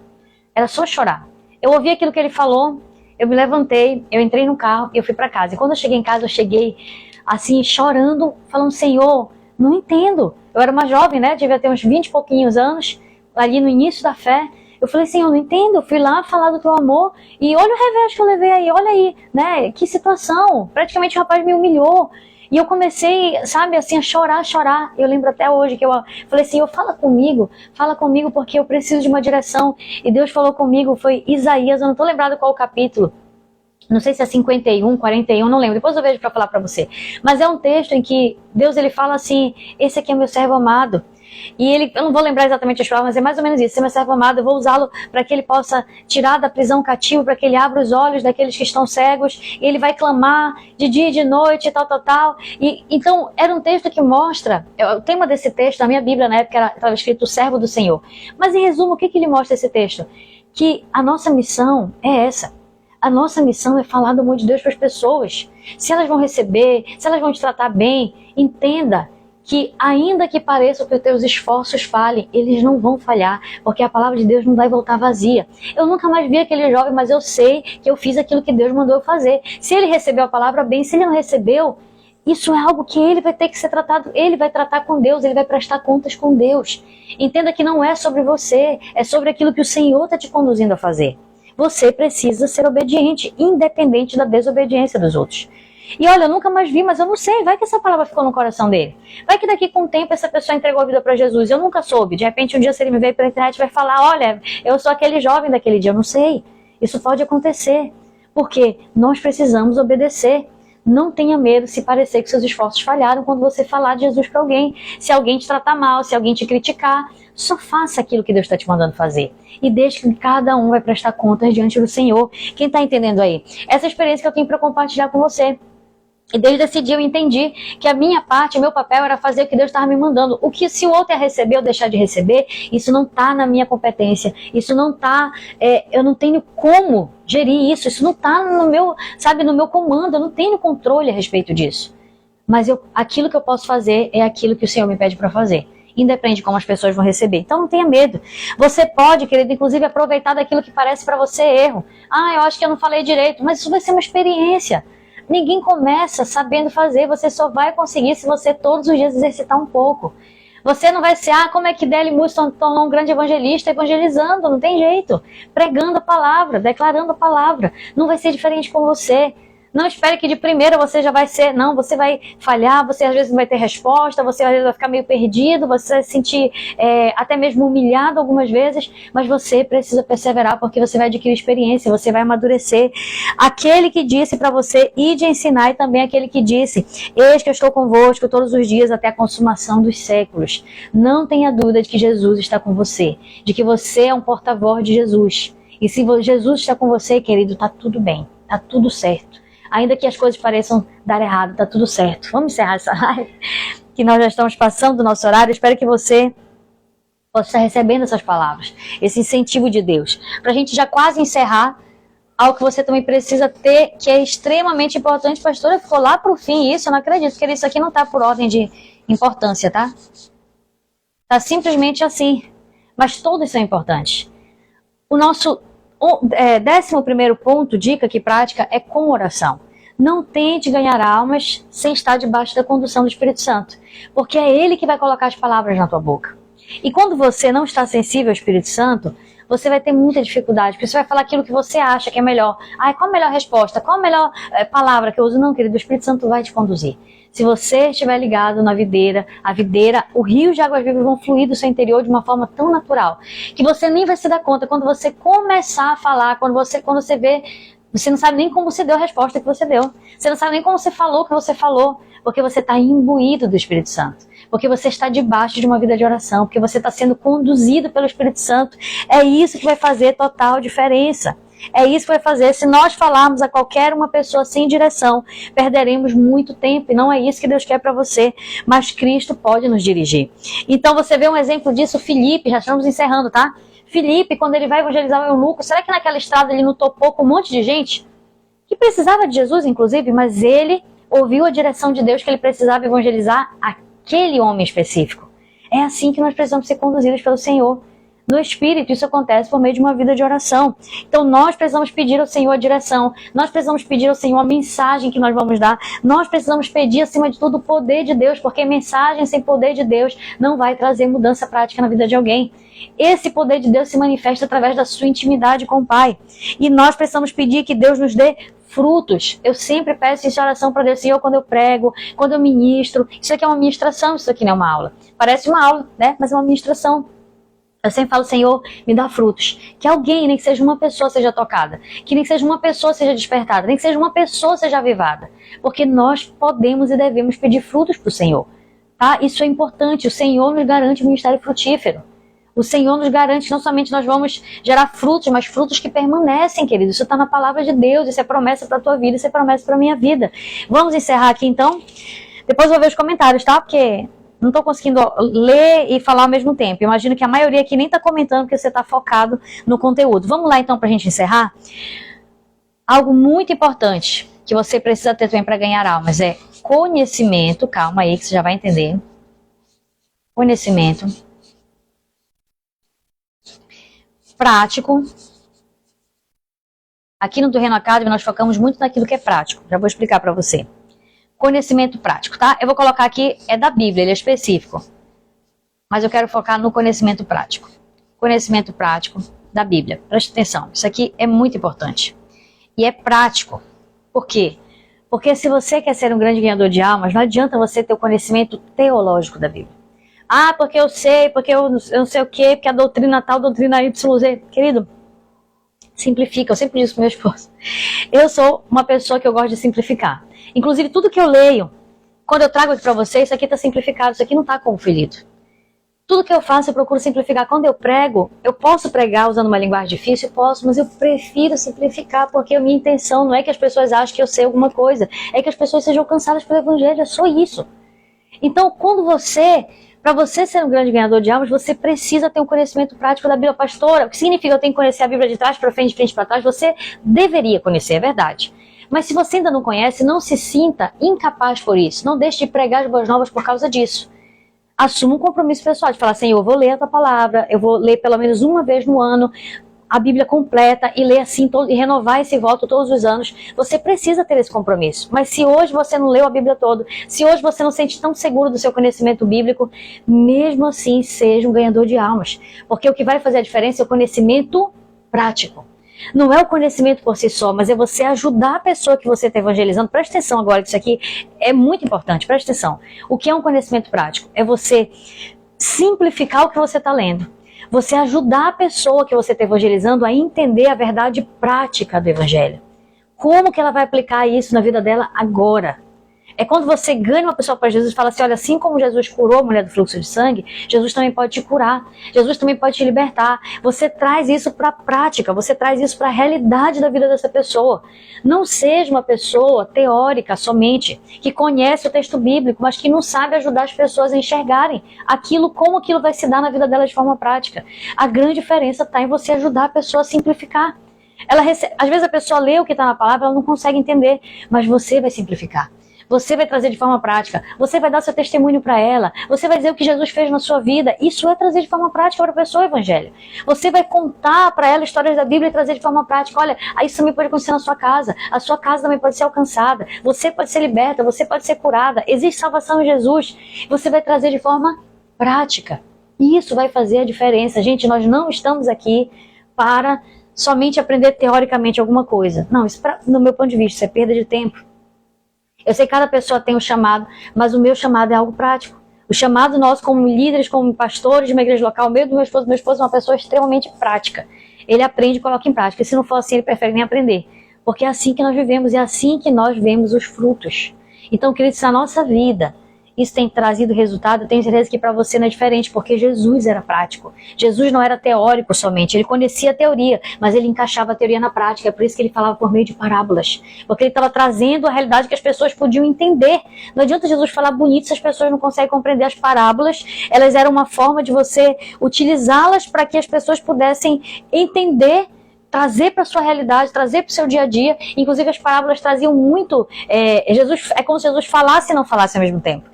Speaker 1: Era só chorar. Eu ouvi aquilo que ele falou, eu me levantei, eu entrei no carro e eu fui para casa. E quando eu cheguei em casa, eu cheguei assim, chorando, falando, Senhor, não entendo. Eu era uma jovem, né? Devia ter uns 20 e pouquinhos anos, ali no início da fé. Eu falei, Senhor, não entendo. Eu fui lá falar do teu amor e olha o revés que eu levei aí, olha aí, né? Que situação. Praticamente o rapaz me humilhou. E eu comecei, sabe, assim, a chorar. Eu lembro até hoje que eu falei assim, fala comigo porque eu preciso de uma direção. E Deus falou comigo, foi Isaías, eu não estou lembrado qual o capítulo. Não sei se é 51, 41, não lembro. Depois eu vejo para falar para você. Mas é um texto em que Deus ele fala assim, esse aqui é meu servo amado. E eu não vou lembrar exatamente as palavras, mas é mais ou menos isso. Esse é meu servo amado, eu vou usá-lo para que ele possa tirar da prisão cativo, para que ele abra os olhos daqueles que estão cegos, e ele vai clamar de dia e de noite, tal. E, então, era um texto que mostra, o tema desse texto, na minha Bíblia, na época, estava escrito o servo do Senhor. Mas, em resumo, o que ele mostra esse texto? Que a nossa missão é essa. A nossa missão é falar do amor de Deus para as pessoas. Se elas vão receber, se elas vão te tratar bem, entenda que ainda que pareça que os teus esforços falhem, eles não vão falhar, porque a palavra de Deus não vai voltar vazia. Eu nunca mais vi aquele jovem, mas eu sei que eu fiz aquilo que Deus mandou eu fazer. Se ele recebeu a palavra bem, se ele não recebeu, isso é algo que ele vai ter que ser tratado, ele vai tratar com Deus, ele vai prestar contas com Deus. Entenda que não é sobre você, é sobre aquilo que o Senhor está te conduzindo a fazer. Você precisa ser obediente, independente da desobediência dos outros. E olha, eu nunca mais vi, mas eu não sei, vai que essa palavra ficou no coração dele. Vai que daqui com o tempo essa pessoa entregou a vida para Jesus, eu nunca soube. De repente um dia se ele me veio pela internet vai falar, olha, eu sou aquele jovem daquele dia, eu não sei. Isso pode acontecer, porque nós precisamos obedecer. Não tenha medo se parecer que seus esforços falharam quando você falar de Jesus para alguém. Se alguém te tratar mal, se alguém te criticar, só faça aquilo que Deus está te mandando fazer. E deixe que cada um vai prestar contas diante do Senhor. Quem está entendendo aí? Essa experiência que eu tenho para compartilhar com você. E desde esse dia eu entendi que a minha parte, o meu papel era fazer o que Deus estava me mandando. O que se o outro ia receber ou deixar de receber, isso não está na minha competência. Isso não está, eu não tenho como gerir isso. Isso não está no meu, no meu comando. Eu não tenho controle a respeito disso. Mas aquilo que eu posso fazer é aquilo que o Senhor me pede para fazer. independe de como as pessoas vão receber. Então não tenha medo. Você pode, querido, inclusive aproveitar daquilo que parece para você erro. Ah, eu acho que eu não falei direito, mas isso vai ser uma experiência. Ninguém começa sabendo fazer, você só vai conseguir se você todos os dias exercitar um pouco. Você não vai ser, como é que Deli Moore se tornou um grande evangelista, evangelizando, não tem jeito. Pregando a palavra, declarando a palavra. Não vai ser diferente com você. Não espere que de primeira você já vai ser, não, você vai falhar, você às vezes não vai ter resposta, você às vezes vai ficar meio perdido, você vai se sentir até mesmo humilhado algumas vezes, mas você precisa perseverar porque você vai adquirir experiência, você vai amadurecer. Aquele que disse para você ir de ensinar e também aquele que disse, eis que eu estou convosco todos os dias até a consumação dos séculos. Não tenha dúvida de que Jesus está com você, de que você é um porta-voz de Jesus. E se Jesus está com você, querido, tá tudo bem, tá tudo certo. Ainda que as coisas pareçam dar errado, tá tudo certo. Vamos encerrar essa live, que nós já estamos passando do nosso horário. Eu espero que você possa estar recebendo essas palavras, esse incentivo de Deus. Para a gente já quase encerrar, algo que você também precisa ter, que é extremamente importante. Pastora, ficou lá para o fim isso, eu não acredito, porque isso aqui não está por ordem de importância, tá? Tá simplesmente assim. Mas todos são importantes. O nosso 11º ponto, dica que prática, é com oração. Não tente ganhar almas sem estar debaixo da condução do Espírito Santo, porque é Ele que vai colocar as palavras na tua boca. E quando você não está sensível ao Espírito Santo, você vai ter muita dificuldade, porque você vai falar aquilo que você acha que é melhor. Qual a melhor resposta? Qual a melhor palavra que eu uso? Não, querido, o Espírito Santo vai te conduzir. Se você estiver ligado na videira, o rio de águas vivas vão fluir do seu interior de uma forma tão natural, que você nem vai se dar conta. Quando você começar a falar, quando você vê, você não sabe nem como você deu a resposta que você deu. Você não sabe nem como você falou o que você falou, porque você está imbuído do Espírito Santo. Porque você está debaixo de uma vida de oração, porque você está sendo conduzido pelo Espírito Santo. É isso que vai fazer total diferença. É isso que vai fazer. Se nós falarmos a qualquer uma pessoa sem direção, perderemos muito tempo. E não é isso que Deus quer para você. Mas Cristo pode nos dirigir. Então você vê um exemplo disso, Filipe, já estamos encerrando, tá? Filipe, quando ele vai evangelizar o eunuco, será que naquela estrada ele não topou com um monte de gente? Que precisava de Jesus, inclusive, mas ele ouviu a direção de Deus que ele precisava evangelizar aquele homem específico. É assim que nós precisamos ser conduzidos pelo Senhor. No Espírito, isso acontece por meio de uma vida de oração. Então nós precisamos pedir ao Senhor a direção, nós precisamos pedir ao Senhor a mensagem que nós vamos dar, nós precisamos pedir acima de tudo o poder de Deus, porque mensagem sem poder de Deus não vai trazer mudança prática na vida de alguém. Esse poder de Deus se manifesta através da sua intimidade com o Pai. E nós precisamos pedir que Deus nos dê frutos. Eu sempre peço isso em oração para Deus, Senhor, quando eu prego, quando eu ministro. Isso aqui é uma ministração, isso aqui não é uma aula. Parece uma aula, né? Mas é uma ministração. Eu sempre falo, Senhor, me dá frutos. Que alguém, nem que seja uma pessoa, seja tocada. Que nem que seja uma pessoa seja despertada. Nem que seja uma pessoa seja avivada. Porque nós podemos e devemos pedir frutos para o Senhor. Tá? Isso é importante. O Senhor nos garante um ministério frutífero. O Senhor nos garante que não somente nós vamos gerar frutos, mas frutos que permanecem, querido. Isso está na palavra de Deus. Isso é promessa para a tua vida, isso é promessa para a minha vida. Vamos encerrar aqui, então? Depois eu vou ver os comentários, tá? Porque não estou conseguindo ler e falar ao mesmo tempo. Imagino que a maioria aqui nem está comentando porque você está focado no conteúdo. Vamos lá, então, para a gente encerrar? Algo muito importante que você precisa ter também para ganhar almas é conhecimento. Calma aí que você já vai entender. Conhecimento prático. Aqui no Terreno Academy nós focamos muito naquilo que é prático. Já vou explicar para você. Conhecimento prático, tá? Eu vou colocar aqui, é da Bíblia, ele é específico. Mas eu quero focar no conhecimento prático. Conhecimento prático da Bíblia. Preste atenção, isso aqui é muito importante. E é prático. Por quê? Porque se você quer ser um grande ganhador de almas, não adianta você ter o conhecimento teológico da Bíblia. Porque eu sei, porque eu não sei o quê, porque a doutrina tal, doutrina YZ. Querido, simplifica. Eu sempre digo isso pro meu esposo. Eu sou uma pessoa que eu gosto de simplificar. Inclusive, tudo que eu leio, quando eu trago aqui para você, isso aqui está simplificado, isso aqui não está conferido. Tudo que eu faço, eu procuro simplificar. Quando eu prego, eu posso pregar usando uma linguagem difícil, posso, mas eu prefiro simplificar, porque a minha intenção não é que as pessoas achem que eu sei alguma coisa, é que as pessoas sejam alcançadas pelo Evangelho, é só isso. Então, para você ser um grande ganhador de almas, você precisa ter um conhecimento prático da Bíblia. Pastora, o que significa eu tenho que conhecer a Bíblia de trás para frente, de frente para trás? Você deveria conhecer, é verdade. Mas se você ainda não conhece, não se sinta incapaz por isso. Não deixe de pregar as boas novas por causa disso. assuma um compromisso pessoal de falar, Senhor, eu vou ler a tua palavra, eu vou ler pelo menos uma vez no ano a Bíblia completa e ler assim e renovar esse voto todos os anos. Você precisa ter esse compromisso. Mas se hoje você não leu a Bíblia toda, se hoje você não se sente tão seguro do seu conhecimento bíblico, mesmo assim seja um ganhador de almas. Porque o que vai fazer a diferença é o conhecimento prático. Não é o conhecimento por si só, mas é você ajudar a pessoa que você está evangelizando. Presta atenção agora, que isso aqui é muito importante, presta atenção. O que é um conhecimento prático? É você simplificar o que você está lendo. Você ajudar a pessoa que você está evangelizando a entender a verdade prática do evangelho. Como que ela vai aplicar isso na vida dela agora? É quando você ganha uma pessoa para Jesus e fala assim, olha, assim como Jesus curou a mulher do fluxo de sangue, Jesus também pode te curar, Jesus também pode te libertar. Você traz isso para a prática, você traz isso para a realidade da vida dessa pessoa. Não seja uma pessoa teórica somente, que conhece o texto bíblico, mas que não sabe ajudar as pessoas a enxergarem aquilo, como aquilo vai se dar na vida dela de forma prática. A grande diferença está em você ajudar a pessoa a simplificar. Às vezes a pessoa lê o que está na palavra, ela não consegue entender, mas você vai simplificar. Você vai trazer de forma prática, você vai dar seu testemunho para ela, você vai dizer o que Jesus fez na sua vida. Isso é trazer de forma prática para a pessoa o evangelho. Você vai contar para ela histórias da Bíblia e trazer de forma prática. Olha, isso também pode acontecer na sua casa, a sua casa também pode ser alcançada, você pode ser liberta, você pode ser curada, existe salvação em Jesus. Você vai trazer de forma prática. E isso vai fazer a diferença. Gente, nós não estamos aqui para somente aprender teoricamente alguma coisa. Não, isso no meu ponto de vista, isso é perda de tempo. Eu sei que cada pessoa tem um chamado, mas o meu chamado é algo prático. O chamado nosso como líderes, como pastores de uma igreja local, o meu esposo é uma pessoa extremamente prática. Ele aprende e coloca em prática. E se não for assim, ele prefere nem aprender. Porque é assim que nós vivemos, é assim que nós vemos os frutos. Então, queridos, na nossa vida, isso tem trazido resultado. Eu tenho certeza que para você não é diferente, porque Jesus era prático. Jesus não era teórico somente, ele conhecia a teoria, mas ele encaixava a teoria na prática. É por isso que ele falava por meio de parábolas, porque ele estava trazendo a realidade que as pessoas podiam entender. Não adianta Jesus falar bonito se as pessoas não conseguem compreender as parábolas. Elas eram uma forma de você utilizá-las para que as pessoas pudessem entender, trazer para a sua realidade, trazer para o seu dia a dia. Inclusive as parábolas traziam muito, é como se Jesus falasse e não falasse ao mesmo tempo.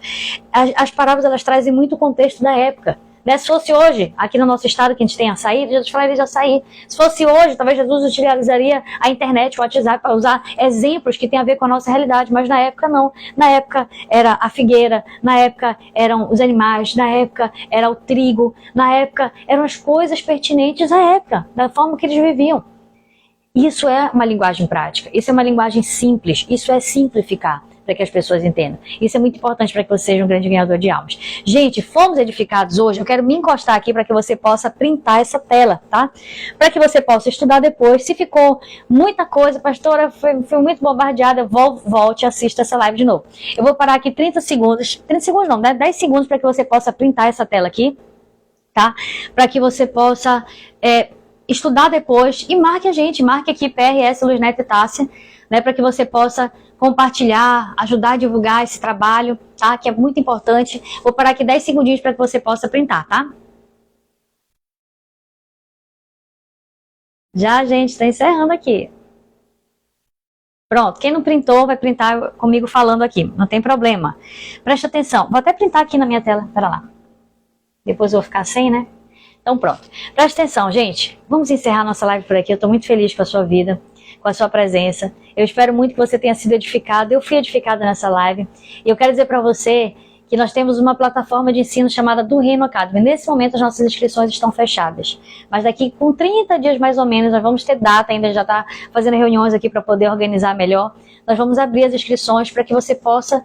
Speaker 1: As parábolas, elas trazem muito o contexto da época. Né? Se fosse hoje, aqui no nosso estado que a gente tem açaí, Jesus falaria de açaí. Se fosse hoje, talvez Jesus utilizaria a internet, o WhatsApp, para usar exemplos que têm a ver com a nossa realidade, mas na época não. Na época era a figueira, na época eram os animais, na época era o trigo, na época eram as coisas pertinentes à época, da forma que eles viviam. Isso é uma linguagem prática, isso é uma linguagem simples, isso é simplificar para que as pessoas entendam. Isso é muito importante para que você seja um grande ganhador de almas. Gente, fomos edificados hoje, eu quero me encostar aqui para que você possa printar essa tela, tá? Para que você possa estudar depois. Se ficou muita coisa, pastora, foi muito bombardeada, volte e assista essa live de novo. Eu vou parar aqui 30 segundos não, 10 segundos para que você possa printar essa tela aqui, tá? Para que você possa estudar depois e marque a gente, marque aqui PRS Luz Neto e Tássia, né, para que você possa compartilhar, ajudar a divulgar esse trabalho, tá? Que é muito importante. Vou parar aqui 10 segundinhos para que você possa printar, tá? Já, gente, está encerrando aqui. Pronto, quem não printou vai printar comigo falando aqui, não tem problema. Presta atenção, vou até printar aqui na minha tela, pera lá. Depois eu vou ficar sem, né? Então pronto, presta atenção, gente. Vamos encerrar nossa live por aqui. Eu estou muito feliz com a sua vida, com a sua presença. Eu espero muito que você tenha sido edificado. Eu fui edificada nessa live. E eu quero dizer para você que nós temos uma plataforma de ensino chamada Do Reino Academy. Nesse momento as nossas inscrições estão fechadas. Mas daqui com 30 dias mais ou menos, nós vamos ter data, ainda já está fazendo reuniões aqui para poder organizar melhor. Nós vamos abrir as inscrições para que você possa,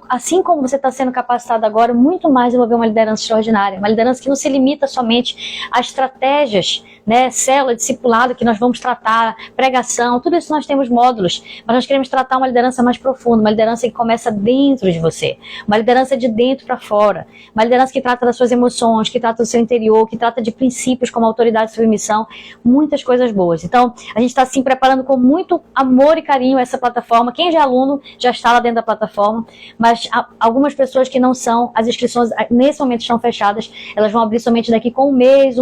Speaker 1: assim como você está sendo capacitado agora, muito mais desenvolver uma liderança extraordinária. Uma liderança que não se limita somente a estratégias, né, célula, discipulado, que nós vamos tratar, pregação, tudo isso nós temos módulos, mas nós queremos tratar uma liderança mais profunda, uma liderança que começa dentro de você, uma liderança de dentro para fora, uma liderança que trata das suas emoções, que trata do seu interior, que trata de princípios como autoridade e submissão, muitas coisas boas. Então, a gente está assim preparando com muito amor e carinho essa plataforma. Quem já é aluno já está lá dentro da plataforma, mas algumas pessoas que não são, as inscrições nesse momento estão fechadas, elas vão abrir somente daqui com um mês,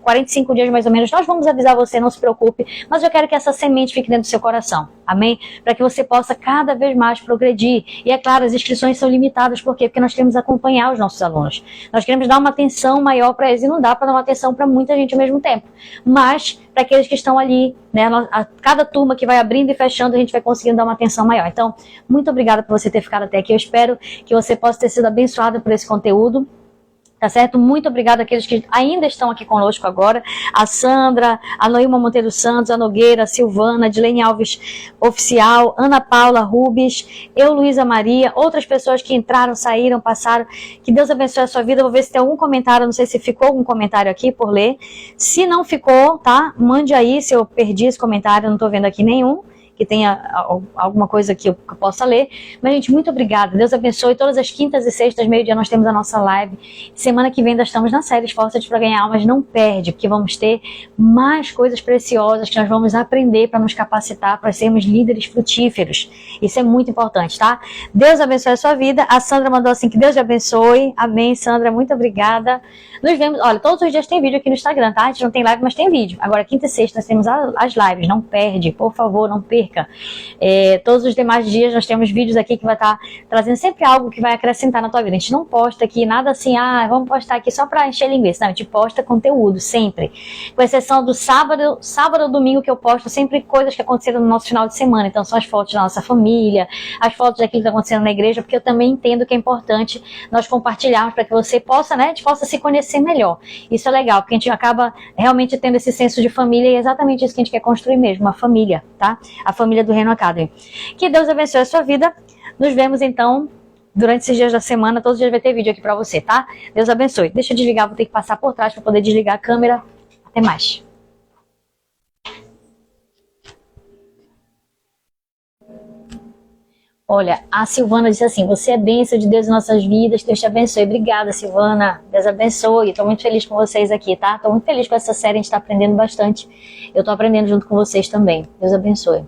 Speaker 1: 45 dias mais ou menos. Nós vamos avisar você, não se preocupe, mas eu quero que essa semente fique dentro do seu coração, amém? Para que você possa cada vez mais progredir. E é claro, as inscrições são limitadas, por quê? Porque nós queremos acompanhar os nossos alunos. Nós queremos dar uma atenção maior para eles, e não dá para dar uma atenção para muita gente ao mesmo tempo. Mas, para aqueles que estão ali, né, cada turma que vai abrindo e fechando, a gente vai conseguindo dar uma atenção maior. Então, muito obrigada por você ter ficado até aqui. Eu espero que você possa ter sido abençoado por esse conteúdo. Tá certo? Muito obrigada àqueles que ainda estão aqui conosco agora. A Sandra, a Noilma Monteiro Santos, a Nogueira, a Silvana, a Dilene Alves Oficial, Ana Paula Rubens, eu, Luísa Maria, outras pessoas que entraram, saíram, passaram. Que Deus abençoe a sua vida. Eu vou ver se tem algum comentário, não sei se ficou algum comentário aqui por ler. Se não ficou, tá? Mande aí, se eu perdi esse comentário, eu não tô vendo aqui nenhum que tenha alguma coisa que eu possa ler. Mas, gente, muito obrigada. Deus abençoe. Todas as quintas e sextas, meio-dia, nós temos a nossa live. Semana que vem, nós estamos na série Esforça-te para Ganhar Almas. Não perde, porque vamos ter mais coisas preciosas que nós vamos aprender para nos capacitar, para sermos líderes frutíferos. Isso é muito importante, tá? Deus abençoe a sua vida. A Sandra mandou assim, que Deus te abençoe. Amém, Sandra. Muito obrigada. Nos vemos, olha, todos os dias tem vídeo aqui no Instagram, tá? A gente não tem live, mas tem vídeo. Agora, quinta e sexta, nós temos as lives. Não perde, por favor, não perca. Todos os demais dias nós temos vídeos aqui que vai estar trazendo sempre algo que vai acrescentar na tua vida. A gente não posta aqui nada assim, vamos postar aqui só para encher linguiça. Não, a gente posta conteúdo sempre. Com exceção do sábado ou domingo, que eu posto sempre coisas que aconteceram no nosso final de semana. Então são as fotos da nossa família, as fotos daquilo que está acontecendo na igreja, porque eu também entendo que é importante nós compartilharmos para que você possa, né, a gente possa se conhecer melhor. Isso é legal, porque a gente acaba realmente tendo esse senso de família, e é exatamente isso que a gente quer construir mesmo, uma família, tá? A família do Reino Academy. Que Deus abençoe a sua vida. Nos vemos então durante esses dias da semana. Todos os dias vai ter vídeo aqui pra você, tá? Deus abençoe. Deixa eu desligar, vou ter que passar por trás pra poder desligar a câmera. Até mais. Olha, a Silvana disse assim, você é bênção de Deus em nossas vidas, Deus te abençoe. Obrigada, Silvana, Deus abençoe. Estou muito feliz com vocês aqui, tá? Estou muito feliz com essa série, a gente está aprendendo bastante. Eu estou aprendendo junto com vocês também. Deus abençoe.